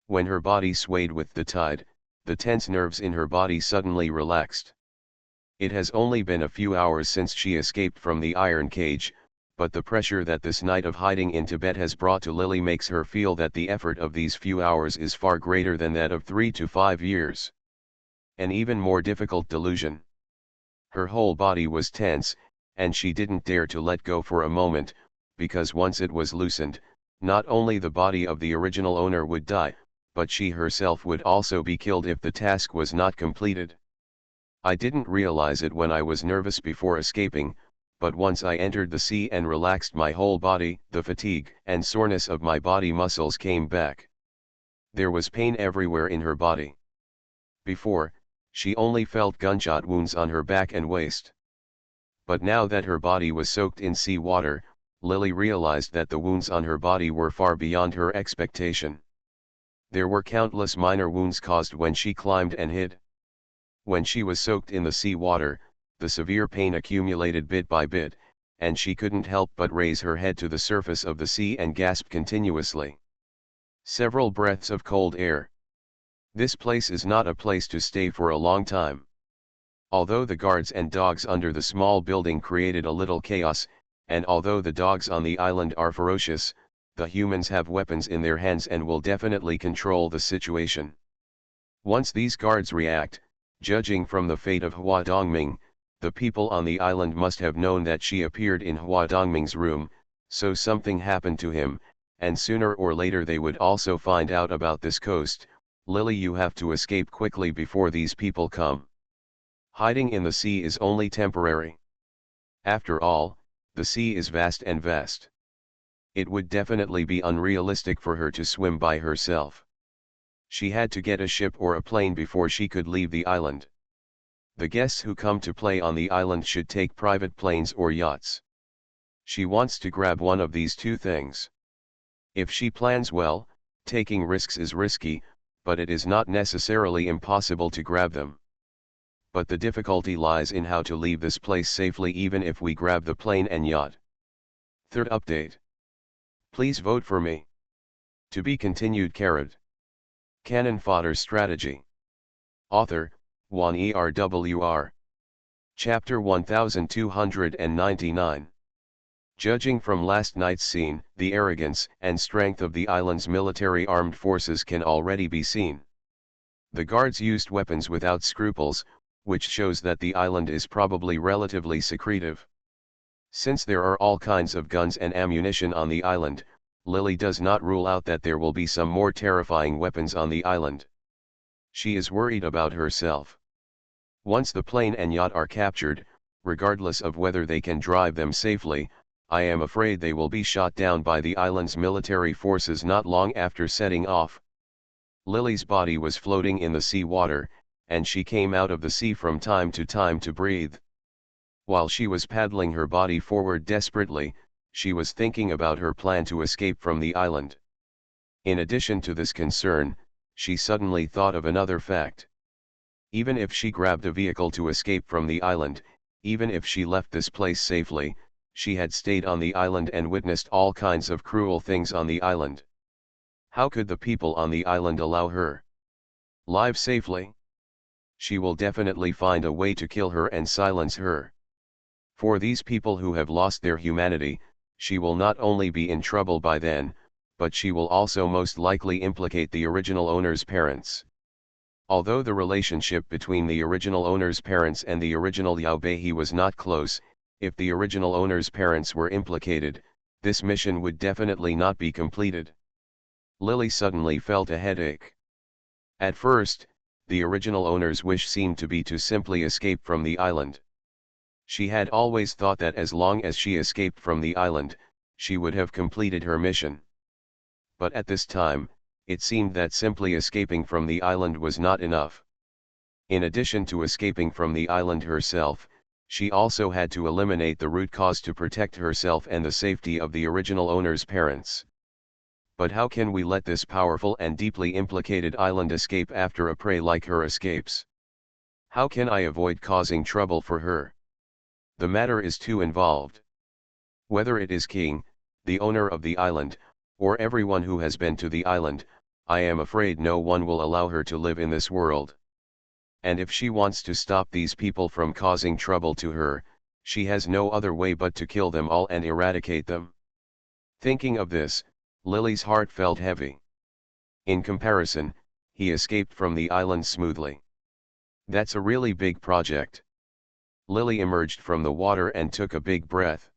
When her body swayed with the tide, the tense nerves in her body suddenly relaxed. It has only been a few hours since she escaped from the iron cage, but the pressure that this night of hiding in Tibet has brought to Lily makes her feel that the effort of these few hours is far greater than that of 3 to 5 years. An even more difficult delusion. Her whole body was tense, and she didn't dare to let go for a moment, because once it was loosened, not only the body of the original owner would die, but she herself would also be killed if the task was not completed. I didn't realize it when I was nervous before escaping, but once I entered the sea and relaxed my whole body, the fatigue and soreness of my body muscles came back. There was pain everywhere in her body. Before, she only felt gunshot wounds on her back and waist. But now that her body was soaked in sea water, Lily realized that the wounds on her body were far beyond her expectation. There were countless minor wounds caused when she climbed and hid. When she was soaked in the sea water, the severe pain accumulated bit by bit, and she couldn't help but raise her head to the surface of the sea and gasp continuously. Several breaths of cold air. This place is not a place to stay for a long time. Although the guards and dogs under the small building created a little chaos, and although the dogs on the island are ferocious, the humans have weapons in their hands and will definitely control the situation. Once these guards react, judging from the fate of Hua Dongming, the people on the island must have known that she appeared in Hua Dongming's room, so something happened to him, and sooner or later they would also find out about this coast. Lily, you have to escape quickly before these people come. Hiding in the sea is only temporary. After all, the sea is vast and vast. It would definitely be unrealistic for her to swim by herself. She had to get a ship or a plane before she could leave the island. The guests who come to play on the island should take private planes or yachts. She wants to grab one of these two things. If she plans well, taking risks is risky, but it is not necessarily impossible to grab them. But the difficulty lies in how to leave this place safely even if we grab the plane and yacht. Third update. Please vote for me. To be continued. Canon Fodder Strategy. Author, Juan ERWR. Chapter 1299. Judging from last night's scene, the arrogance and strength of the island's military armed forces can already be seen. The guards used weapons without scruples, which shows that the island is probably relatively secretive. Since there are all kinds of guns and ammunition on the island, Lily does not rule out that there will be some more terrifying weapons on the island. She is worried about herself. Once the plane and yacht are captured, regardless of whether they can drive them safely, I am afraid they will be shot down by the island's military forces not long after setting off. Lily's body was floating in the sea water, and she came out of the sea from time to breathe. While she was paddling her body forward desperately, she was thinking about her plan to escape from the island. In addition to this concern, she suddenly thought of another fact. Even if she grabbed a vehicle to escape from the island, even if she left this place safely, she had stayed on the island and witnessed all kinds of cruel things on the island. How could the people on the island allow her live safely? She will definitely find a way to kill her and silence her. For these people who have lost their humanity, she will not only be in trouble by then, but she will also most likely implicate the original owner's parents. Although the relationship between the original owner's parents and the original Yaobehi was not close, if the original owner's parents were implicated, this mission would definitely not be completed. Lily suddenly felt a headache. At first, the original owner's wish seemed to be to simply escape from the island. She had always thought that as long as she escaped from the island, she would have completed her mission. But at this time, it seemed that simply escaping from the island was not enough. In addition to escaping from the island herself, she also had to eliminate the root cause to protect herself and the safety of the original owner's parents. But how can we let this powerful and deeply implicated island escape after a prey like her escapes? How can I avoid causing trouble for her? The matter is too involved. Whether it is King, the owner of the island, or everyone who has been to the island, I am afraid no one will allow her to live in this world. And if she wants to stop these people from causing trouble to her, she has no other way but to kill them all and eradicate them. Thinking of this, Lily's heart felt heavy. In comparison, he escaped from the island smoothly. That's a really big project. Lily emerged from the water and took a big breath.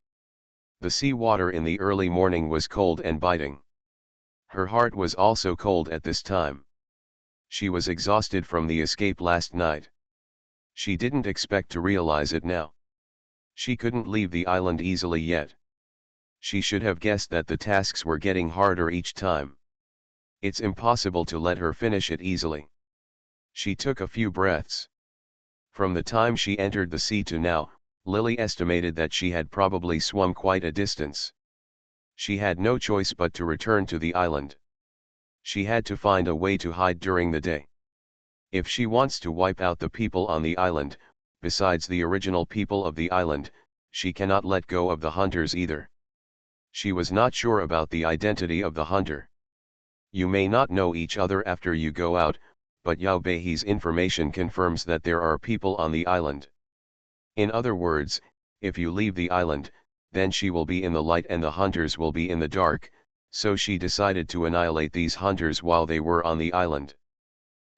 The sea water in the early morning was cold and biting. Her heart was also cold at this time. She was exhausted from the escape last night. She didn't expect to realize it now. She couldn't leave the island easily yet. She should have guessed that the tasks were getting harder each time. It's impossible to let her finish it easily. She took a few breaths. From the time she entered the sea to now, Lily estimated that she had probably swum quite a distance. She had no choice but to return to the island. She had to find a way to hide during the day. If she wants to wipe out the people on the island, besides the original people of the island, she cannot let go of the hunters either. She was not sure about the identity of the hunter. You may not know each other after you go out, but Yaobehi's information confirms that there are people on the island. In other words, if you leave the island, then she will be in the light and the hunters will be in the dark, so she decided to annihilate these hunters while they were on the island.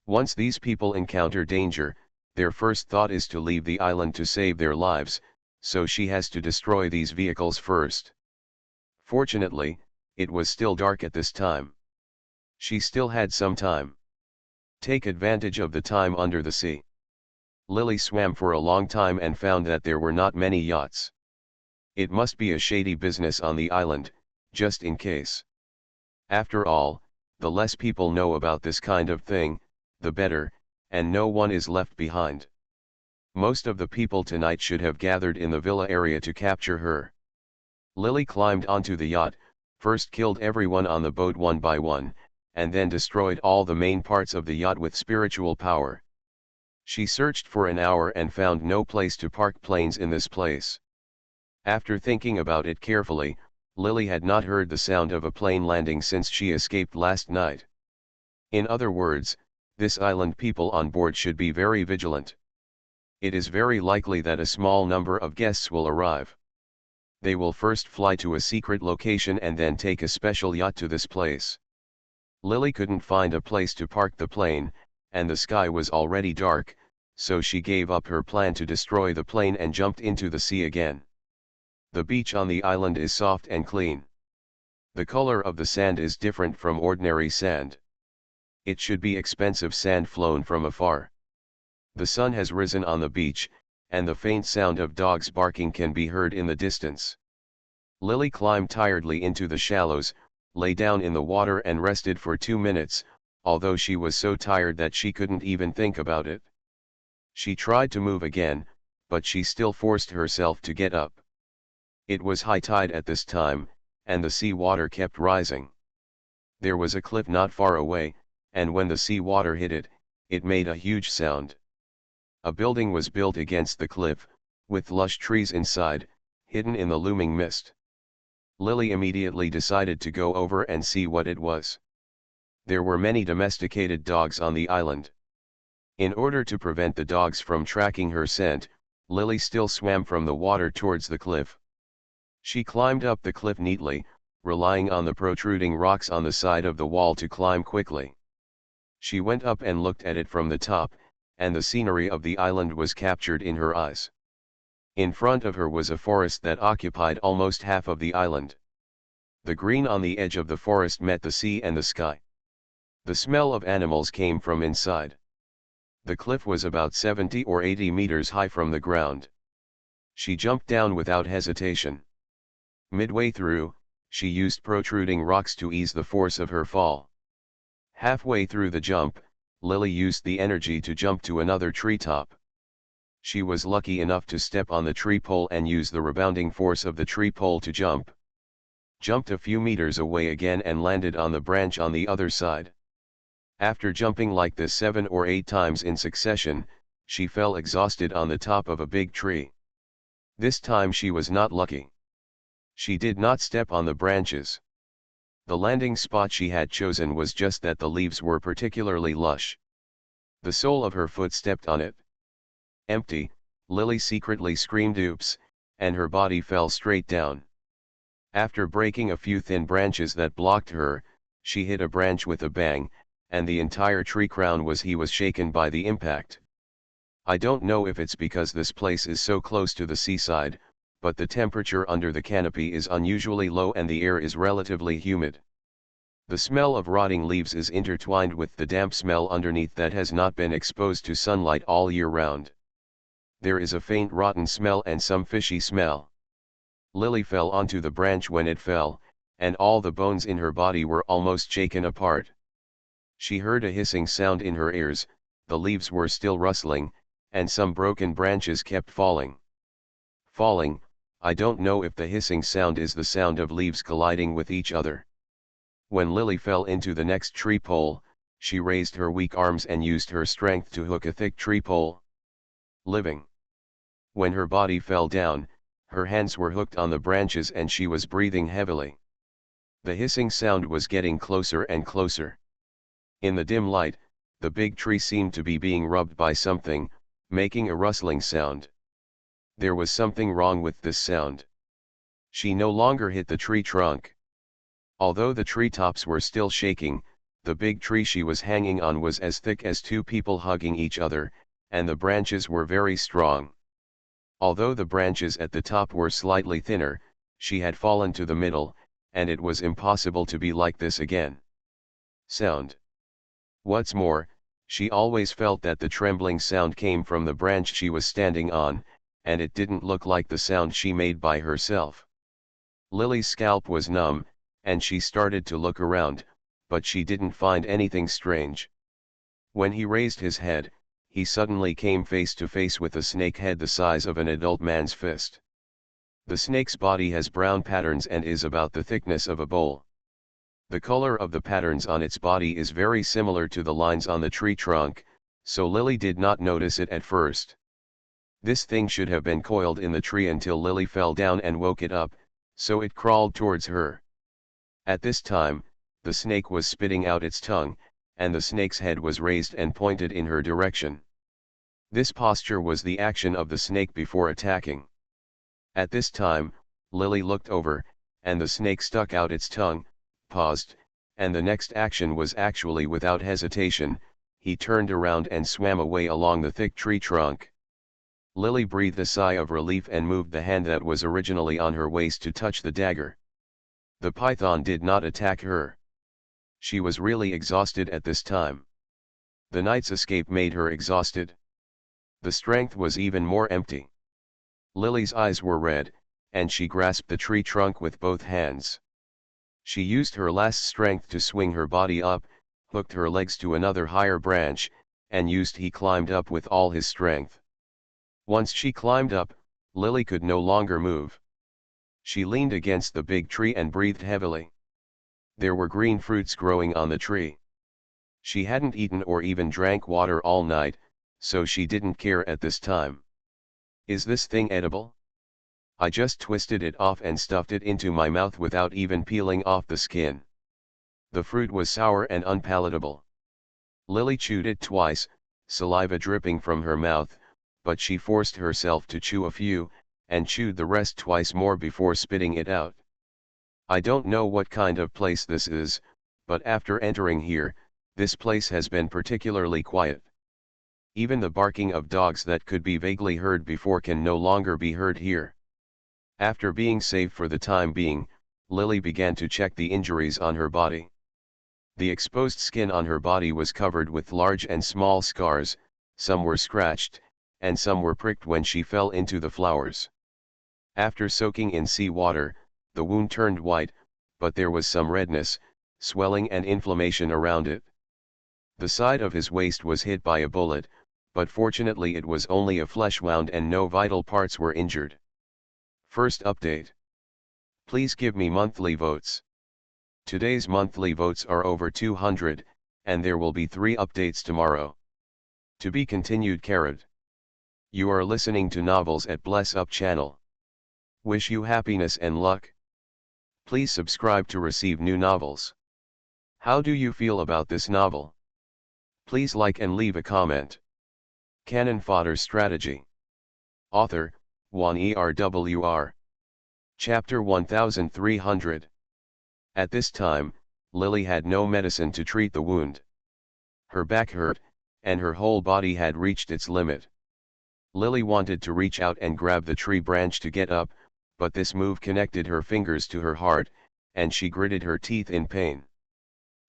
Once these people encounter danger, their first thought is to leave the island to save their lives, so she has to destroy these vehicles first. Fortunately, it was still dark at this time. She still had some time. Take advantage of the time under the sea. Lily swam for a long time and found that there were not many yachts. It must be a shady business on the island, just in case. After all, the less people know about this kind of thing, the better, and no one is left behind. Most of the people tonight should have gathered in the villa area to capture her. Lily climbed onto the yacht, first killed everyone on the boat one by one, and then destroyed all the main parts of the yacht with spiritual power. She searched for an hour and found no place to park planes in this place. After thinking about it carefully, Lily had not heard the sound of a plane landing since she escaped last night. In other words, this island people on board should be very vigilant. It is very likely that a small number of guests will arrive. They will first fly to a secret location and then take a special yacht to this place. Lily couldn't find a place to park the plane, and the sky was already dark, so she gave up her plan to destroy the plane and jumped into the sea again. The beach on the island is soft and clean. The color of the sand is different from ordinary sand. It should be expensive sand flown from afar. The sun has risen on the beach, and the faint sound of dogs barking can be heard in the distance. Lily climbed tiredly into the shallows, lay down in the water and rested for 2 minutes, although she was so tired that she couldn't even think about it. She tried to move again, but she still forced herself to get up. It was high tide at this time, and the sea water kept rising. There was a cliff not far away, and when the sea water hit it, it made a huge sound. A building was built against the cliff, with lush trees inside, hidden in the looming mist. Lily immediately decided to go over and see what it was. There were many domesticated dogs on the island. In order to prevent the dogs from tracking her scent, Lily still swam from the water towards the cliff. She climbed up the cliff neatly, relying on the protruding rocks on the side of the wall to climb quickly. She went up and looked at it from the top, and the scenery of the island was captured in her eyes. In front of her was a forest that occupied almost half of the island. The green on the edge of the forest met the sea and the sky. The smell of animals came from inside. The cliff was about 70 or 80 meters high from the ground. She jumped down without hesitation. Midway through, she used protruding rocks to ease the force of her fall. Halfway through the jump, Lily used the energy to jump to another treetop. She was lucky enough to step on the tree pole and use the rebounding force of the tree pole to jump. Jumped a few meters away again and landed on the branch on the other side. After jumping like this 7 or 8 times in succession, she fell exhausted on the top of a big tree. This time she was not lucky. She did not step on the branches. The landing spot she had chosen was just that the leaves were particularly lush. The sole of her foot stepped on it. Empty, Lily secretly screamed oops, and her body fell straight down. After breaking a few thin branches that blocked her, she hit a branch with a bang, and the entire tree crown was shaken by the impact. I don't know if it's because this place is so close to the seaside, but the temperature under the canopy is unusually low and the air is relatively humid. The smell of rotting leaves is intertwined with the damp smell underneath that has not been exposed to sunlight all year round. There is a faint rotten smell and some fishy smell. Lily fell onto the branch when it fell, and all the bones in her body were almost shaken apart. She heard a hissing sound in her ears, the leaves were still rustling, and some broken branches kept falling. Falling, I don't know if the hissing sound is the sound of leaves colliding with each other. When Lily fell into the next tree pole, she raised her weak arms and used her strength to hook a thick tree pole. Living. When her body fell down, her hands were hooked on the branches and she was breathing heavily. The hissing sound was getting closer and closer. In the dim light, the big tree seemed to be being rubbed by something, making a rustling sound. There was something wrong with this sound. She no longer hit the tree trunk. Although the treetops were still shaking, the big tree she was hanging on was as thick as 2 people hugging each other, and the branches were very strong. Although the branches at the top were slightly thinner, she had fallen to the middle, and it was impossible to be like this again. Sound. What's more, she always felt that the trembling sound came from the branch she was standing on, and it didn't look like the sound she made by herself. Lily's scalp was numb, and she started to look around, but she didn't find anything strange. When he raised his head, he suddenly came face to face with a snake head the size of an adult man's fist. The snake's body has brown patterns and is about the thickness of a bowl. The color of the patterns on its body is very similar to the lines on the tree trunk, so Lily did not notice it at first. This thing should have been coiled in the tree until Lily fell down and woke it up, so it crawled towards her. At this time, the snake was spitting out its tongue, and the snake's head was raised and pointed in her direction. This posture was the action of the snake before attacking. At this time, Lily looked over, and the snake stuck out its tongue, paused, and the next action was actually without hesitation. He turned around and swam away along the thick tree trunk. Lily breathed a sigh of relief and moved the hand that was originally on her waist to touch the dagger. The python did not attack her. She was really exhausted at this time. The night's escape made her exhausted. The strength was even more empty. Lily's eyes were red, and she grasped the tree trunk with both hands. She used her last strength to swing her body up, hooked her legs to another higher branch, and he climbed up with all his strength. Once she climbed up, Lily could no longer move. She leaned against the big tree and breathed heavily. There were green fruits growing on the tree. She hadn't eaten or even drank water all night, so she didn't care at this time. Is this thing edible? I just twisted it off and stuffed it into my mouth without even peeling off the skin. The fruit was sour and unpalatable. Lily chewed it twice, saliva dripping from her mouth, but she forced herself to chew a few, and chewed the rest twice more before spitting it out. I don't know what kind of place this is, but after entering here, this place has been particularly quiet. Even the barking of dogs that could be vaguely heard before can no longer be heard here. After being safe for the time being, Lily began to check the injuries on her body. The exposed skin on her body was covered with large and small scars, some were scratched, and some were pricked when she fell into the flowers. After soaking in sea water, the wound turned white, but there was some redness, swelling and inflammation around it. The side of his waist was hit by a bullet, but fortunately it was only a flesh wound and no vital parts were injured. First update. Please give me monthly votes. Today's monthly votes are over 200, and there will be 3 updates tomorrow. To be continued. You are listening to Novels at Bless Up channel. Wish you happiness and luck. Please subscribe to receive new novels. How do you feel about this novel? Please like and leave a comment. Cannon Fodder Strategy. Author, Juan ERWR. Chapter 1300. At this time, Lily had no medicine to treat the wound. Her back hurt, and her whole body had reached its limit. Lily wanted to reach out and grab the tree branch to get up, but this move connected her fingers to her heart, and she gritted her teeth in pain.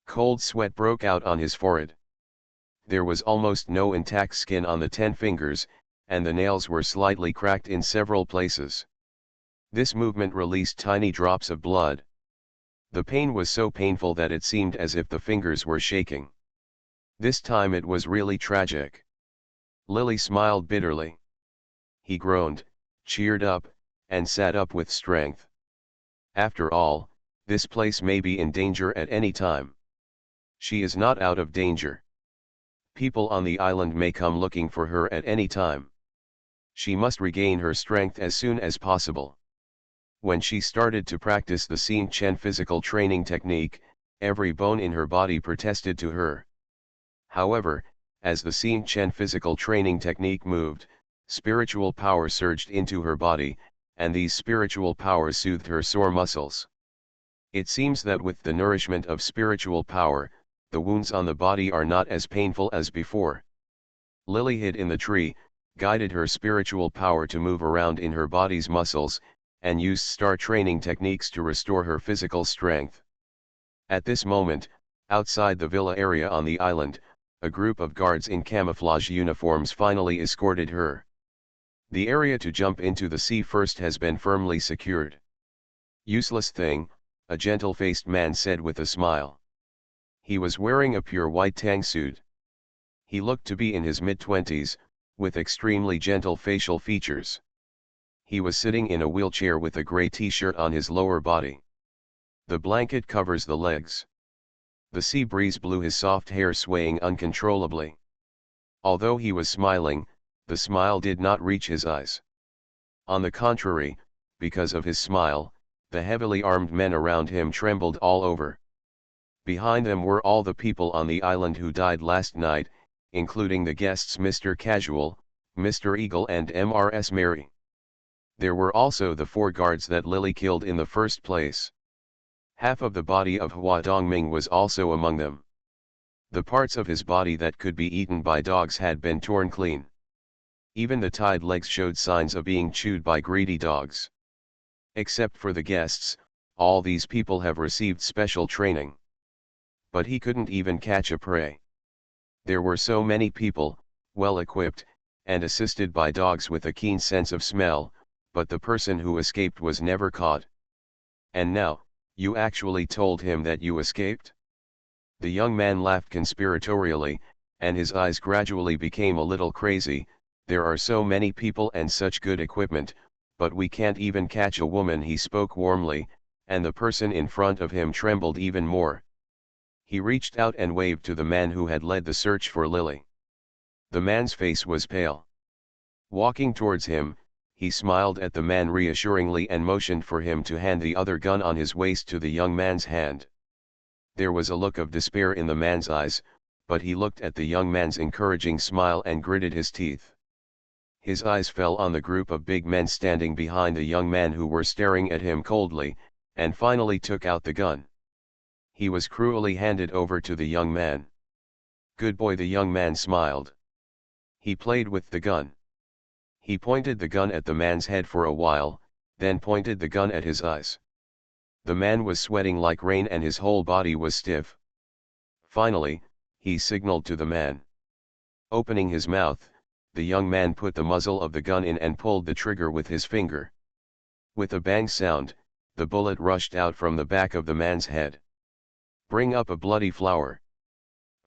Cold sweat broke out on his forehead. There was almost no intact skin on the 10 fingers, and the nails were slightly cracked in several places. This movement released tiny drops of blood. The pain was so painful that it seemed as if the fingers were shaking. This time it was really tragic. Lily smiled bitterly. He groaned, cheered up, and sat up with strength. After all, this place may be in danger at any time. She is not out of danger. People on the island may come looking for her at any time. She must regain her strength as soon as possible. When she started to practice the Sien Chen physical training technique, every bone in her body protested to her. However, as the Sien Chen physical training technique moved, spiritual power surged into her body, and these spiritual powers soothed her sore muscles. It seems that with the nourishment of spiritual power, the wounds on the body are not as painful as before. Lily hid in the tree, guided her spiritual power to move around in her body's muscles, and used star training techniques to restore her physical strength. At this moment, outside the villa area on the island, a group of guards in camouflage uniforms finally escorted her. The area to jump into the sea first has been firmly secured. Useless thing, a gentle-faced man said with a smile. He was wearing a pure white tang suit. He looked to be in his mid-twenties, with extremely gentle facial features. He was sitting in a wheelchair with a gray t-shirt on his lower body. The blanket covers the legs. The sea breeze blew his soft hair swaying uncontrollably. Although he was smiling, the smile did not reach his eyes. On the contrary, because of his smile, the heavily armed men around him trembled all over. Behind them were all the people on the island who died last night, including the guests Mr. Casual, Mr. Eagle and Mrs. Mary. There were also the 4 guards that Lily killed in the first place. Half of the body of Hua Dongming was also among them. The parts of his body that could be eaten by dogs had been torn clean. Even the tied legs showed signs of being chewed by greedy dogs. Except for the guests, all these people have received special training. But he couldn't even catch a prey. There were so many people, well equipped, and assisted by dogs with a keen sense of smell, but the person who escaped was never caught. And now, you actually told him that you escaped? The young man laughed conspiratorially, and his eyes gradually became a little crazy. There are so many people and such good equipment, but we can't even catch a woman. He spoke warmly, and the person in front of him trembled even more. He reached out and waved to the man who had led the search for Lily. The man's face was pale. Walking towards him, he smiled at the man reassuringly and motioned for him to hand the other gun on his waist to the young man's hand. There was a look of despair in the man's eyes, but he looked at the young man's encouraging smile and gritted his teeth. His eyes fell on the group of big men standing behind the young man who were staring at him coldly, and finally took out the gun. He was cruelly handed over to the young man. "Good boy," the young man smiled. He played with the gun. He pointed the gun at the man's head for a while, then pointed the gun at his eyes. The man was sweating like rain and his whole body was stiff. Finally, he signaled to the man. Opening his mouth, the young man put the muzzle of the gun in and pulled the trigger with his finger. With a bang sound, the bullet rushed out from the back of the man's head. "Bring up a bloody flower."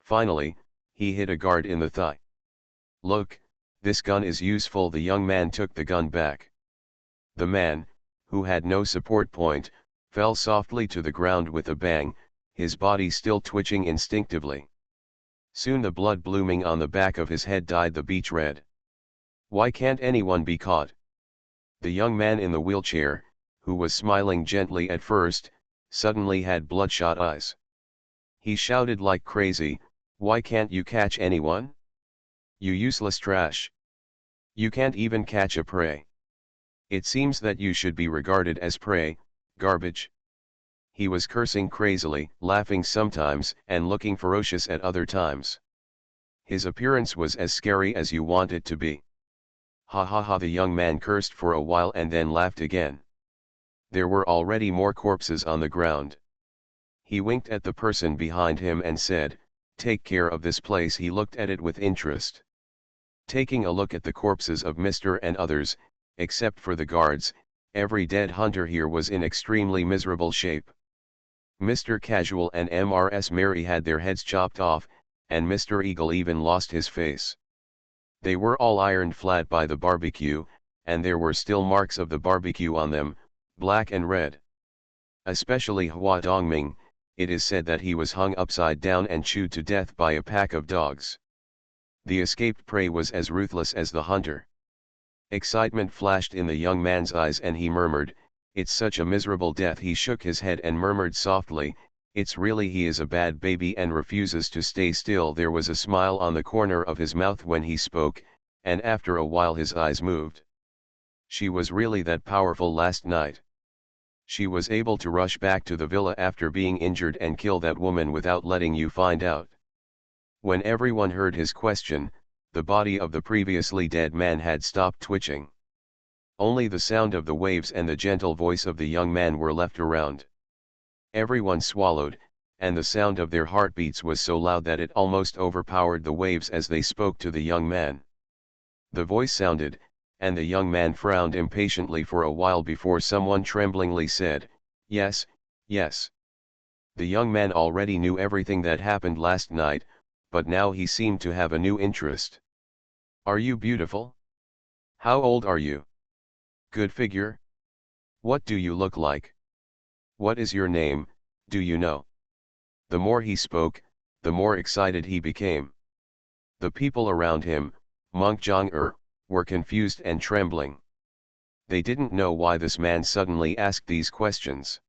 Finally, he hit a guard in the thigh. "Look, this gun is useful." The young man took the gun back. The man, who had no support point, fell softly to the ground with a bang, his body still twitching instinctively. Soon the blood blooming on the back of his head dyed the beach red. "Why can't anyone be caught?" The young man in the wheelchair, who was smiling gently at first, suddenly had bloodshot eyes. He shouted like crazy, "Why can't you catch anyone? You useless trash. You can't even catch a prey. It seems that you should be regarded as prey, garbage." He was cursing crazily, laughing sometimes and looking ferocious at other times. His appearance was as scary as you want it to be. "Ha ha ha!" The young man cursed for a while and then laughed again. There were already more corpses on the ground. He winked at the person behind him and said, "Take care of this place." He looked at it with interest. Taking a look at the corpses of Mr. and others, except for the guards, every dead hunter here was in extremely miserable shape. Mr. Casual and Mrs. Mary had their heads chopped off, and Mr. Eagle even lost his face. They were all ironed flat by the barbecue, and there were still marks of the barbecue on them, black and red. Especially Hua Dongming, it is said that he was hung upside down and chewed to death by a pack of dogs. The escaped prey was as ruthless as the hunter. Excitement flashed in the young man's eyes and he murmured, "It's such a miserable death." He shook his head and murmured softly, "It's really he is a bad baby and refuses to stay still." There was a smile on the corner of his mouth when he spoke, and after a while his eyes moved. She was really that powerful last night. She was able to rush back to the villa after being injured and kill that woman without letting you find out. When everyone heard his question, the body of the previously dead man had stopped twitching. Only the sound of the waves and the gentle voice of the young man were left around. Everyone swallowed, and the sound of their heartbeats was so loud that it almost overpowered the waves as they spoke to the young man. The voice sounded, and the young man frowned impatiently for a while before someone tremblingly said, "Yes, yes." The young man already knew everything that happened last night, but now he seemed to have a new interest. Are you beautiful? How old are you? Good figure? What do you look like? What is your name, do you know? The more he spoke, the more excited he became. The people around him, Monk Jong-er, were confused and trembling. They didn't know why this man suddenly asked these questions.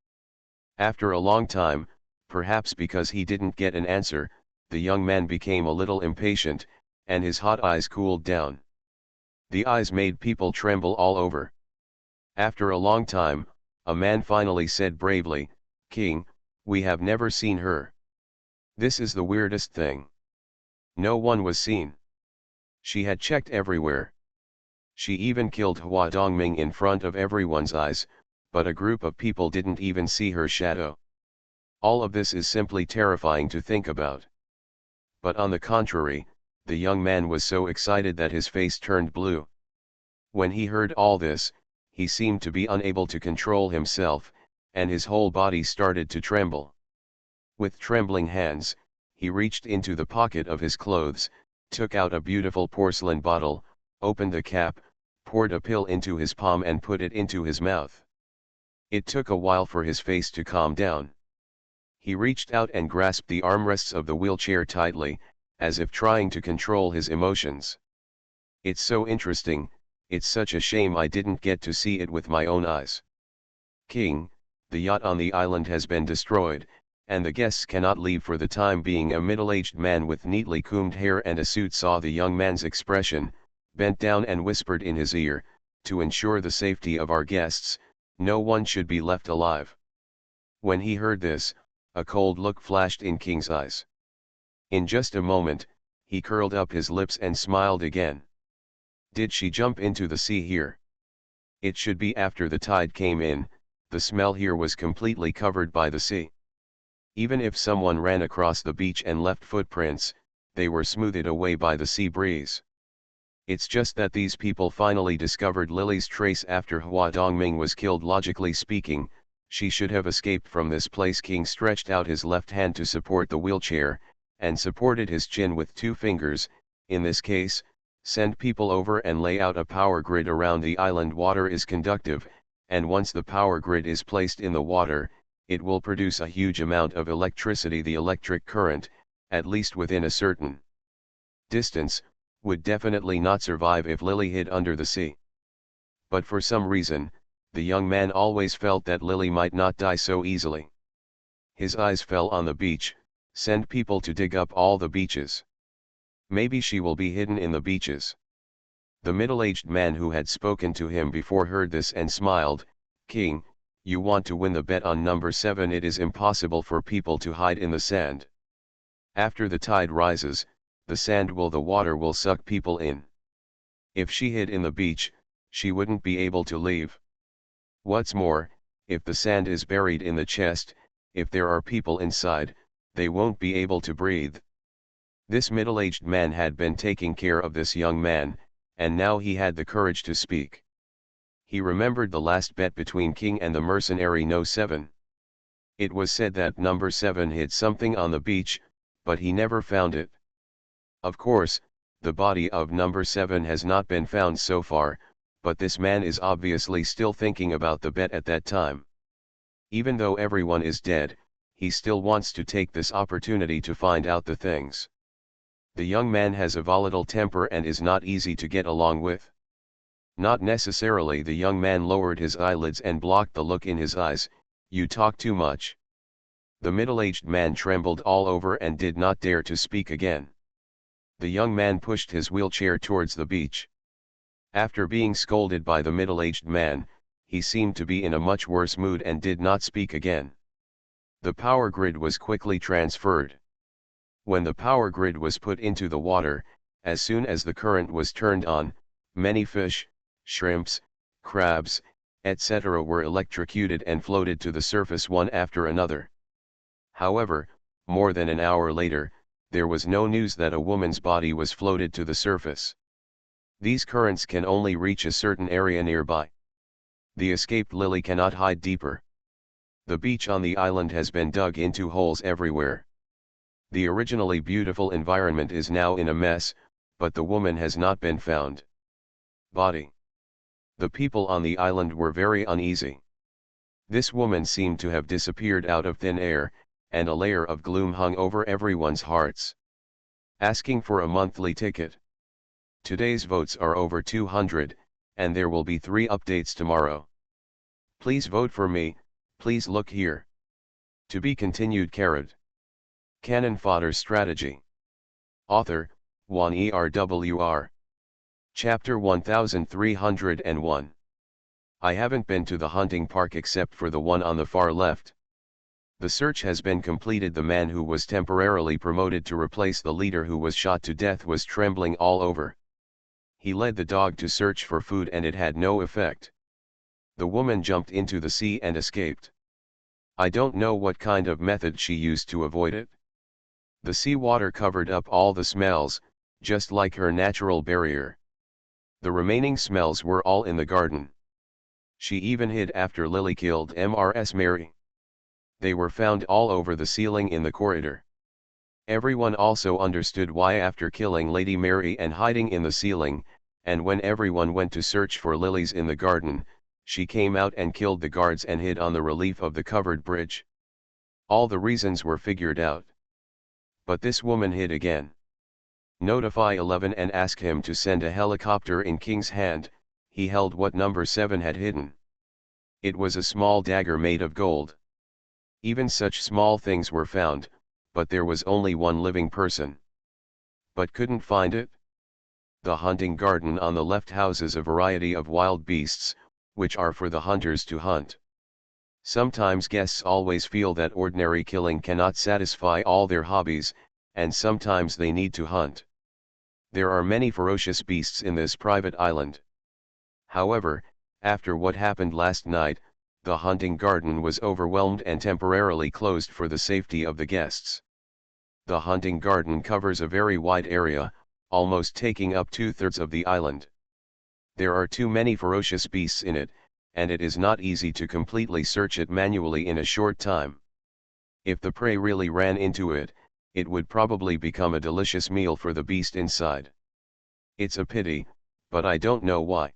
After a long time, perhaps because he didn't get an answer, the young man became a little impatient, and his hot eyes cooled down. The eyes made people tremble all over. After a long time, a man finally said bravely, "King, we have never seen her. This is the weirdest thing. No one was seen. She had checked everywhere. She even killed Hua Dongming in front of everyone's eyes, but a group of people didn't even see her shadow. All of this is simply terrifying to think about." But on the contrary, the young man was so excited that his face turned blue. When he heard all this, he seemed to be unable to control himself, and his whole body started to tremble. With trembling hands, he reached into the pocket of his clothes, took out a beautiful porcelain bottle, opened the cap, poured a pill into his palm and put it into his mouth. It took a while for his face to calm down. He reached out and grasped the armrests of the wheelchair tightly, as if trying to control his emotions. "It's so interesting, it's such a shame I didn't get to see it with my own eyes. King, the yacht on the island has been destroyed, and the guests cannot leave for the time being." A middle-aged man with neatly combed hair and a suit saw the young man's expression, bent down and whispered in his ear, "To ensure the safety of our guests, no one should be left alive." When he heard this, a cold look flashed in King's eyes. In just a moment, he curled up his lips and smiled again. Did she jump into the sea here? It should be after the tide came in. The smell here was completely covered by the sea. Even if someone ran across the beach and left footprints, they were smoothed away by the sea breeze. It's just that these people finally discovered Lily's trace after Hua Dongming was killed. Logically speaking, she should have escaped from this place. King stretched out his left hand to support the wheelchair, and supported his chin with 2 fingers. In this case, send people over and lay out a power grid around the island. Water is conductive, and once the power grid is placed in the water, it will produce a huge amount of electricity. The electric current, at least within a certain distance, would definitely not survive if Lily hid under the sea. But for some reason, the young man always felt that Lily might not die so easily. His eyes fell on the beach. Send people to dig up all the beaches. Maybe she will be hidden in the beaches. The middle-aged man who had spoken to him before heard this and smiled. "King, you want to win the bet on number 7. It is impossible for people to hide in the sand. After the tide rises, the water will suck people in. If she hid in the beach, she wouldn't be able to leave. What's more, if the sand is buried in the chest, if there are people inside, they won't be able to breathe." This middle-aged man had been taking care of this young man, and now he had the courage to speak. He remembered the last bet between King and the mercenary No. 7. It was said that number 7 hid something on the beach, but he never found it. Of course, the body of number 7 has not been found so far, but this man is obviously still thinking about the bet at that time. Even though everyone is dead, he still wants to take this opportunity to find out the things. The young man has a volatile temper and is not easy to get along with. Not necessarily. The young man lowered his eyelids and blocked the look in his eyes. "You talk too much." The middle-aged man trembled all over and did not dare to speak again. The young man pushed his wheelchair towards the beach. After being scolded by the middle-aged man, he seemed to be in a much worse mood and did not speak again. The power grid was quickly transferred. When the power grid was put into the water, as soon as the current was turned on, many fish, shrimps, crabs, etc. were electrocuted and floated to the surface one after another. However, more than an hour later, there was no news that a woman's body was floated to the surface. These currents can only reach a certain area nearby. The escaped Lily cannot hide deeper. The beach on the island has been dug into holes everywhere. The originally beautiful environment is now in a mess, but the woman has not been found. Body. The people on the island were very uneasy. This woman seemed to have disappeared out of thin air, and a layer of gloom hung over everyone's hearts. Asking for a monthly ticket. Today's votes are over 200, and there will be 3 updates tomorrow. Please vote for me, please look here. To be continued. Canon Fodder Strategy. Author, Juan ERWR. Chapter 1301. I haven't been to the hunting park except for the one on the far left. The search has been completed. The man who was temporarily promoted to replace the leader who was shot to death was trembling all over. He led the dog to search for food and it had no effect. The woman jumped into the sea and escaped. I don't know what kind of method she used to avoid it. The seawater covered up all the smells, just like her natural barrier. The remaining smells were all in the garden. She even hid after Lily killed Mrs. Mary. They were found all over the ceiling in the corridor. Everyone also understood why after killing Lady Mary and hiding in the ceiling, and when everyone went to search for lilies in the garden, she came out and killed the guards and hid on the relief of the covered bridge. All the reasons were figured out. But this woman hid again. Notify 11 and ask him to send a helicopter in King's hand. He held what number 7 had hidden. It was a small dagger made of gold. Even such small things were found, but there was only one living person. But couldn't find it? The hunting garden on the left houses a variety of wild beasts, which are for the hunters to hunt. Sometimes guests always feel that ordinary killing cannot satisfy all their hobbies, and sometimes they need to hunt. There are many ferocious beasts in this private island. However, after what happened last night, the hunting garden was overwhelmed and temporarily closed for the safety of the guests. The hunting garden covers a very wide area, almost taking up 2/3 of the island. There are too many ferocious beasts in it, and it is not easy to completely search it manually in a short time. If the prey really ran into it, it would probably become a delicious meal for the beast inside. It's a pity, but I don't know why.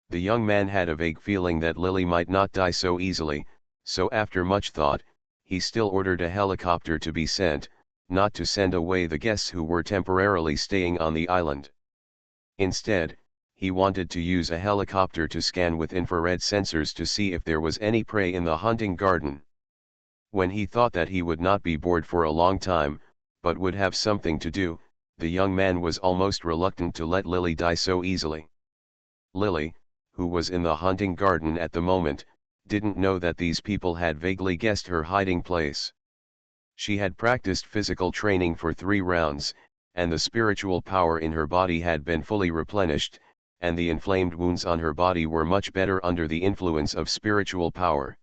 The young man had a vague feeling that Lily might not die so easily, so after much thought, he still ordered a helicopter to be sent, not to send away the guests who were temporarily staying on the island. Instead, he wanted to use a helicopter to scan with infrared sensors to see if there was any prey in the hunting garden. When he thought that he would not be bored for a long time, but would have something to do, the young man was almost reluctant to let Lily die so easily. Lily, who was in the hunting garden at the moment, didn't know that these people had vaguely guessed her hiding place. She had practiced physical training for 3 rounds, and the spiritual power in her body had been fully replenished, and the inflamed wounds on her body were much better under the influence of spiritual power.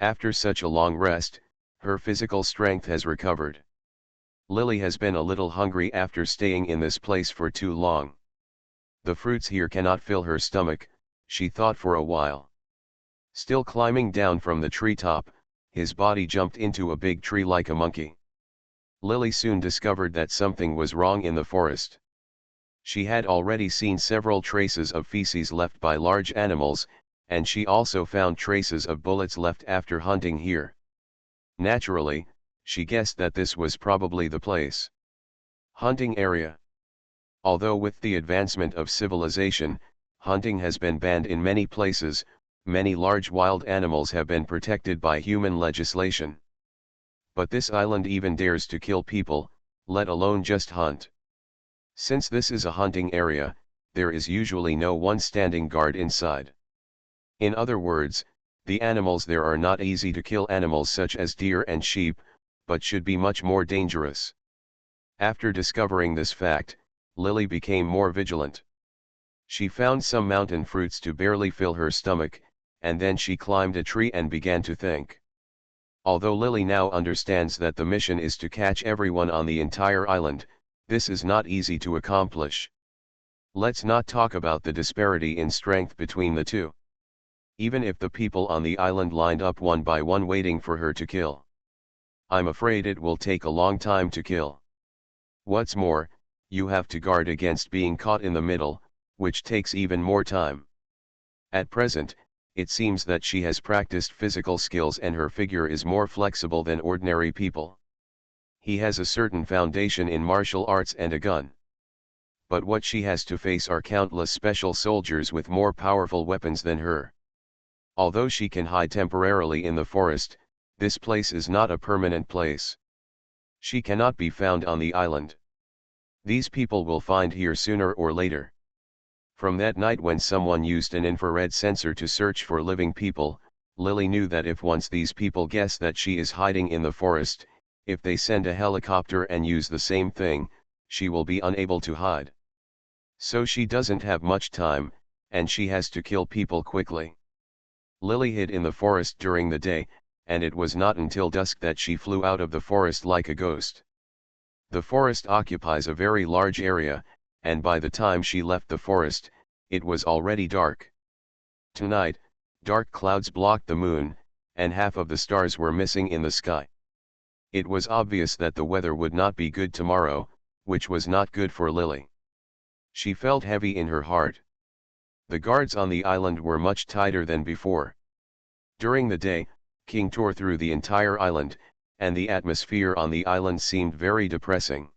After such a long rest, her physical strength has recovered. Lily has been a little hungry after staying in this place for too long. The fruits here cannot fill her stomach, she thought for a while. Still climbing down from the treetop, his body jumped into a big tree like a monkey. Lily soon discovered that something was wrong in the forest. She had already seen several traces of feces left by large animals, and she also found traces of bullets left after hunting here. Naturally, she guessed that this was probably the place. Hunting area. Although with the advancement of civilization, hunting has been banned in many places, many large wild animals have been protected by human legislation. But this island even dares to kill people, let alone just hunt. Since this is a hunting area, there is usually no one standing guard inside. In other words, the animals there are not easy to kill, animals such as deer and sheep, but should be much more dangerous. After discovering this fact, Lily became more vigilant. She found some mountain fruits to barely fill her stomach, and then she climbed a tree and began to think. Although Lily now understands that the mission is to catch everyone on the entire island, this is not easy to accomplish. Let's not talk about the disparity in strength between the two. Even if the people on the island lined up one by one waiting for her to kill, I'm afraid it will take a long time to kill. What's more, you have to guard against being caught in the middle, which takes even more time. At present, it seems that she has practiced physical skills and her figure is more flexible than ordinary people. He has a certain foundation in martial arts and a gun. But what she has to face are countless special soldiers with more powerful weapons than her. Although she can hide temporarily in the forest, this place is not a permanent place. She cannot be found on the island. These people will find her sooner or later. From that night when someone used an infrared sensor to search for living people, Lily knew that if once these people guess that she is hiding in the forest, if they send a helicopter and use the same thing, she will be unable to hide. So she doesn't have much time, and she has to kill people quickly. Lily hid in the forest during the day, and it was not until dusk that she flew out of the forest like a ghost. The forest occupies a very large area, and by the time she left the forest, it was already dark. Tonight, dark clouds blocked the moon, and half of the stars were missing in the sky. It was obvious that the weather would not be good tomorrow, which was not good for Lily. She felt heavy in her heart. The guards on the island were much tighter than before. During the day, King tore through the entire island, and the atmosphere on the island seemed very depressing.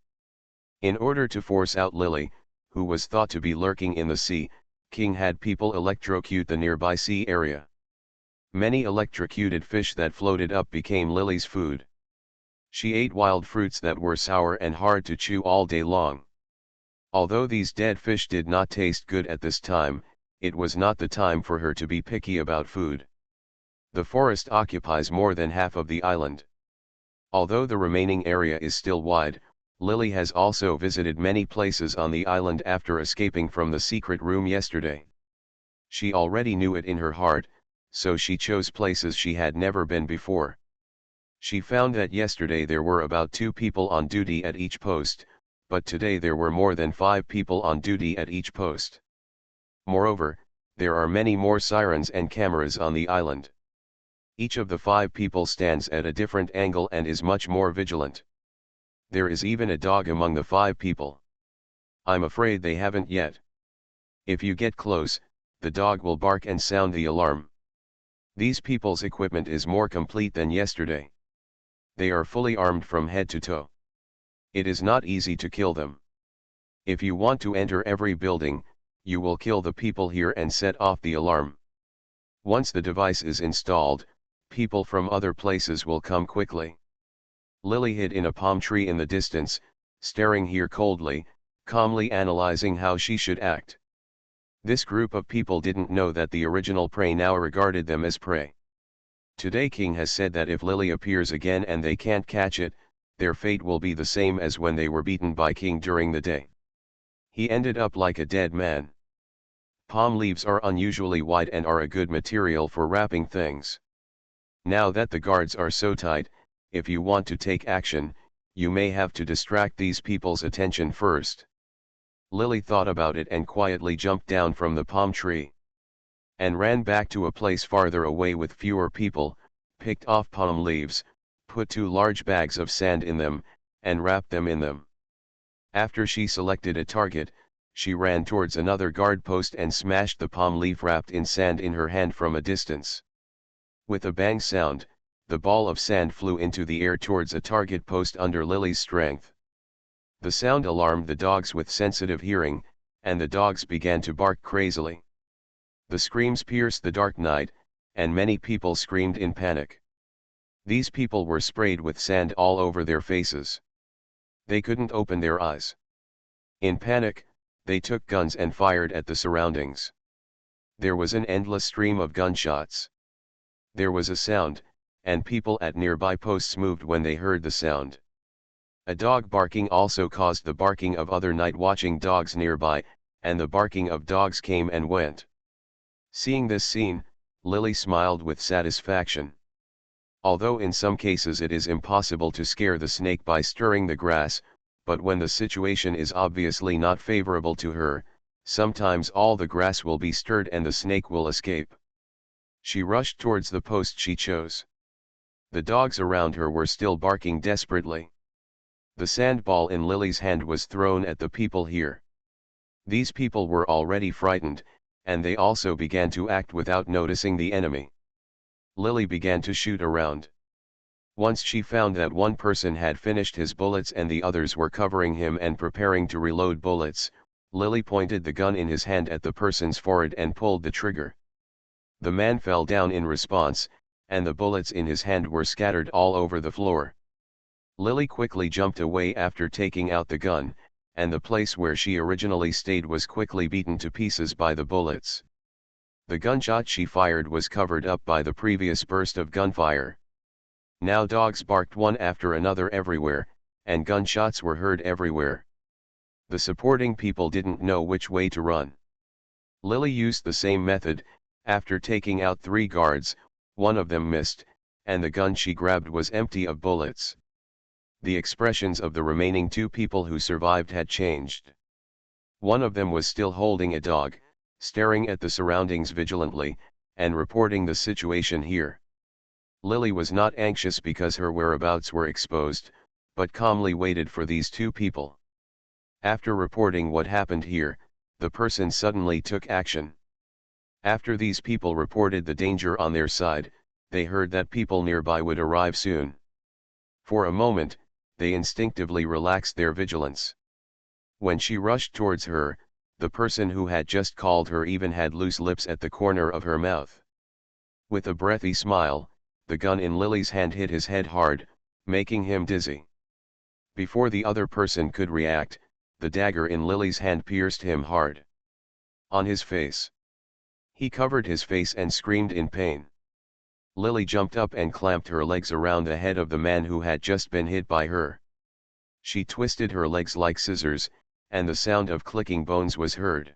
In order to force out Lily, who was thought to be lurking in the sea, King had people electrocute the nearby sea area. Many electrocuted fish that floated up became Lily's food. She ate wild fruits that were sour and hard to chew all day long. Although these dead fish did not taste good at this time, it was not the time for her to be picky about food. The forest occupies more than half of the island. Although the remaining area is still wide, Lily has also visited many places on the island after escaping from the secret room yesterday. She already knew it in her heart, so she chose places she had never been before. She found that yesterday there were about 2 people on duty at each post, but today there were more than 5 people on duty at each post. Moreover, there are many more sirens and cameras on the island. Each of the 5 people stands at a different angle and is much more vigilant. There is even a dog among the 5 people. I'm afraid they haven't yet. If you get close, the dog will bark and sound the alarm. These people's equipment is more complete than yesterday. They are fully armed from head to toe. It is not easy to kill them. If you want to enter every building, you will kill the people here and set off the alarm. Once the device is installed, people from other places will come quickly. Lily hid in a palm tree in the distance, staring here coldly, calmly analyzing how she should act. This group of people didn't know that the original prey now regarded them as prey. Today King has said that if Lily appears again and they can't catch it, their fate will be the same as when they were beaten by King during the day. He ended up like a dead man. Palm leaves are unusually wide and are a good material for wrapping things. Now that the guards are so tight, if you want to take action, you may have to distract these people's attention first. Lily thought about it and quietly jumped down from the palm tree. And ran back to a place farther away with fewer people, picked off palm leaves, put 2 large bags of sand in them, and wrapped them in them. After she selected a target, she ran towards another guard post and smashed the palm leaf wrapped in sand in her hand from a distance. With a bang sound, the ball of sand flew into the air towards a target post under Lily's strength. The sound alarmed the dogs with sensitive hearing, and the dogs began to bark crazily. The screams pierced the dark night, and many people screamed in panic. These people were sprayed with sand all over their faces. They couldn't open their eyes. In panic, they took guns and fired at the surroundings. There was an endless stream of gunshots. There was a sound, and people at nearby posts moved when they heard the sound. A dog barking also caused the barking of other night-watching dogs nearby, and the barking of dogs came and went. Seeing this scene, Lily smiled with satisfaction. Although in some cases it is impossible to scare the snake by stirring the grass, but when the situation is obviously not favorable to her, sometimes all the grass will be stirred and the snake will escape. She rushed towards the post she chose. The dogs around her were still barking desperately. The sandball in Lily's hand was thrown at the people here. These people were already frightened, and they also began to act without noticing the enemy. Lily began to shoot around. Once she found that one person had finished his bullets and the others were covering him and preparing to reload bullets, Lily pointed the gun in his hand at the person's forehead and pulled the trigger. The man fell down in response, and the bullets in his hand were scattered all over the floor. Lily quickly jumped away after taking out the gun, and the place where she originally stayed was quickly beaten to pieces by the bullets. The gunshot she fired was covered up by the previous burst of gunfire. Now dogs barked one after another everywhere, and gunshots were heard everywhere. The supporting people didn't know which way to run. Lily used the same method. After taking out 3 guards, one of them missed, and the gun she grabbed was empty of bullets. The expressions of the remaining 2 people who survived had changed. One of them was still holding a dog, staring at the surroundings vigilantly, and reporting the situation here. Lily was not anxious because her whereabouts were exposed, but calmly waited for these 2 people. After reporting what happened here, the person suddenly took action. After these people reported the danger on their side, they heard that people nearby would arrive soon. For a moment, they instinctively relaxed their vigilance. When she rushed towards her, the person who had just called her even had loose lips at the corner of her mouth. With a breathy smile, the gun in Lily's hand hit his head hard, making him dizzy. Before the other person could react, the dagger in Lily's hand pierced him hard. On his face. He covered his face and screamed in pain. Lily jumped up and clamped her legs around the head of the man who had just been hit by her. She twisted her legs like scissors, and the sound of clicking bones was heard.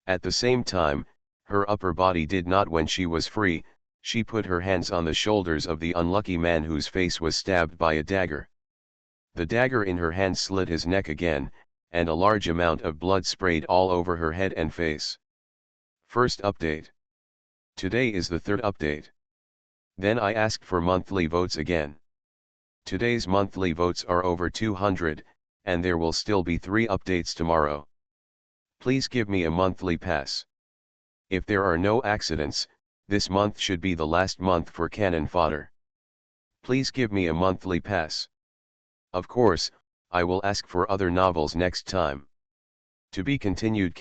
At the same time, her upper body did not when she was free. She put her hands on the shoulders of the unlucky man whose face was stabbed by a dagger. The dagger in her hand slit his neck again, and a large amount of blood sprayed all over her head and face. First update. Today is the 3rd update. Then I asked for monthly votes again. Today's monthly votes are over 200, and there will still be 3 updates tomorrow. Please give me a monthly pass. If there are no accidents, this month should be the last month for canon fodder. Please give me a monthly pass. Of course, I will ask for other novels next time. To be continued.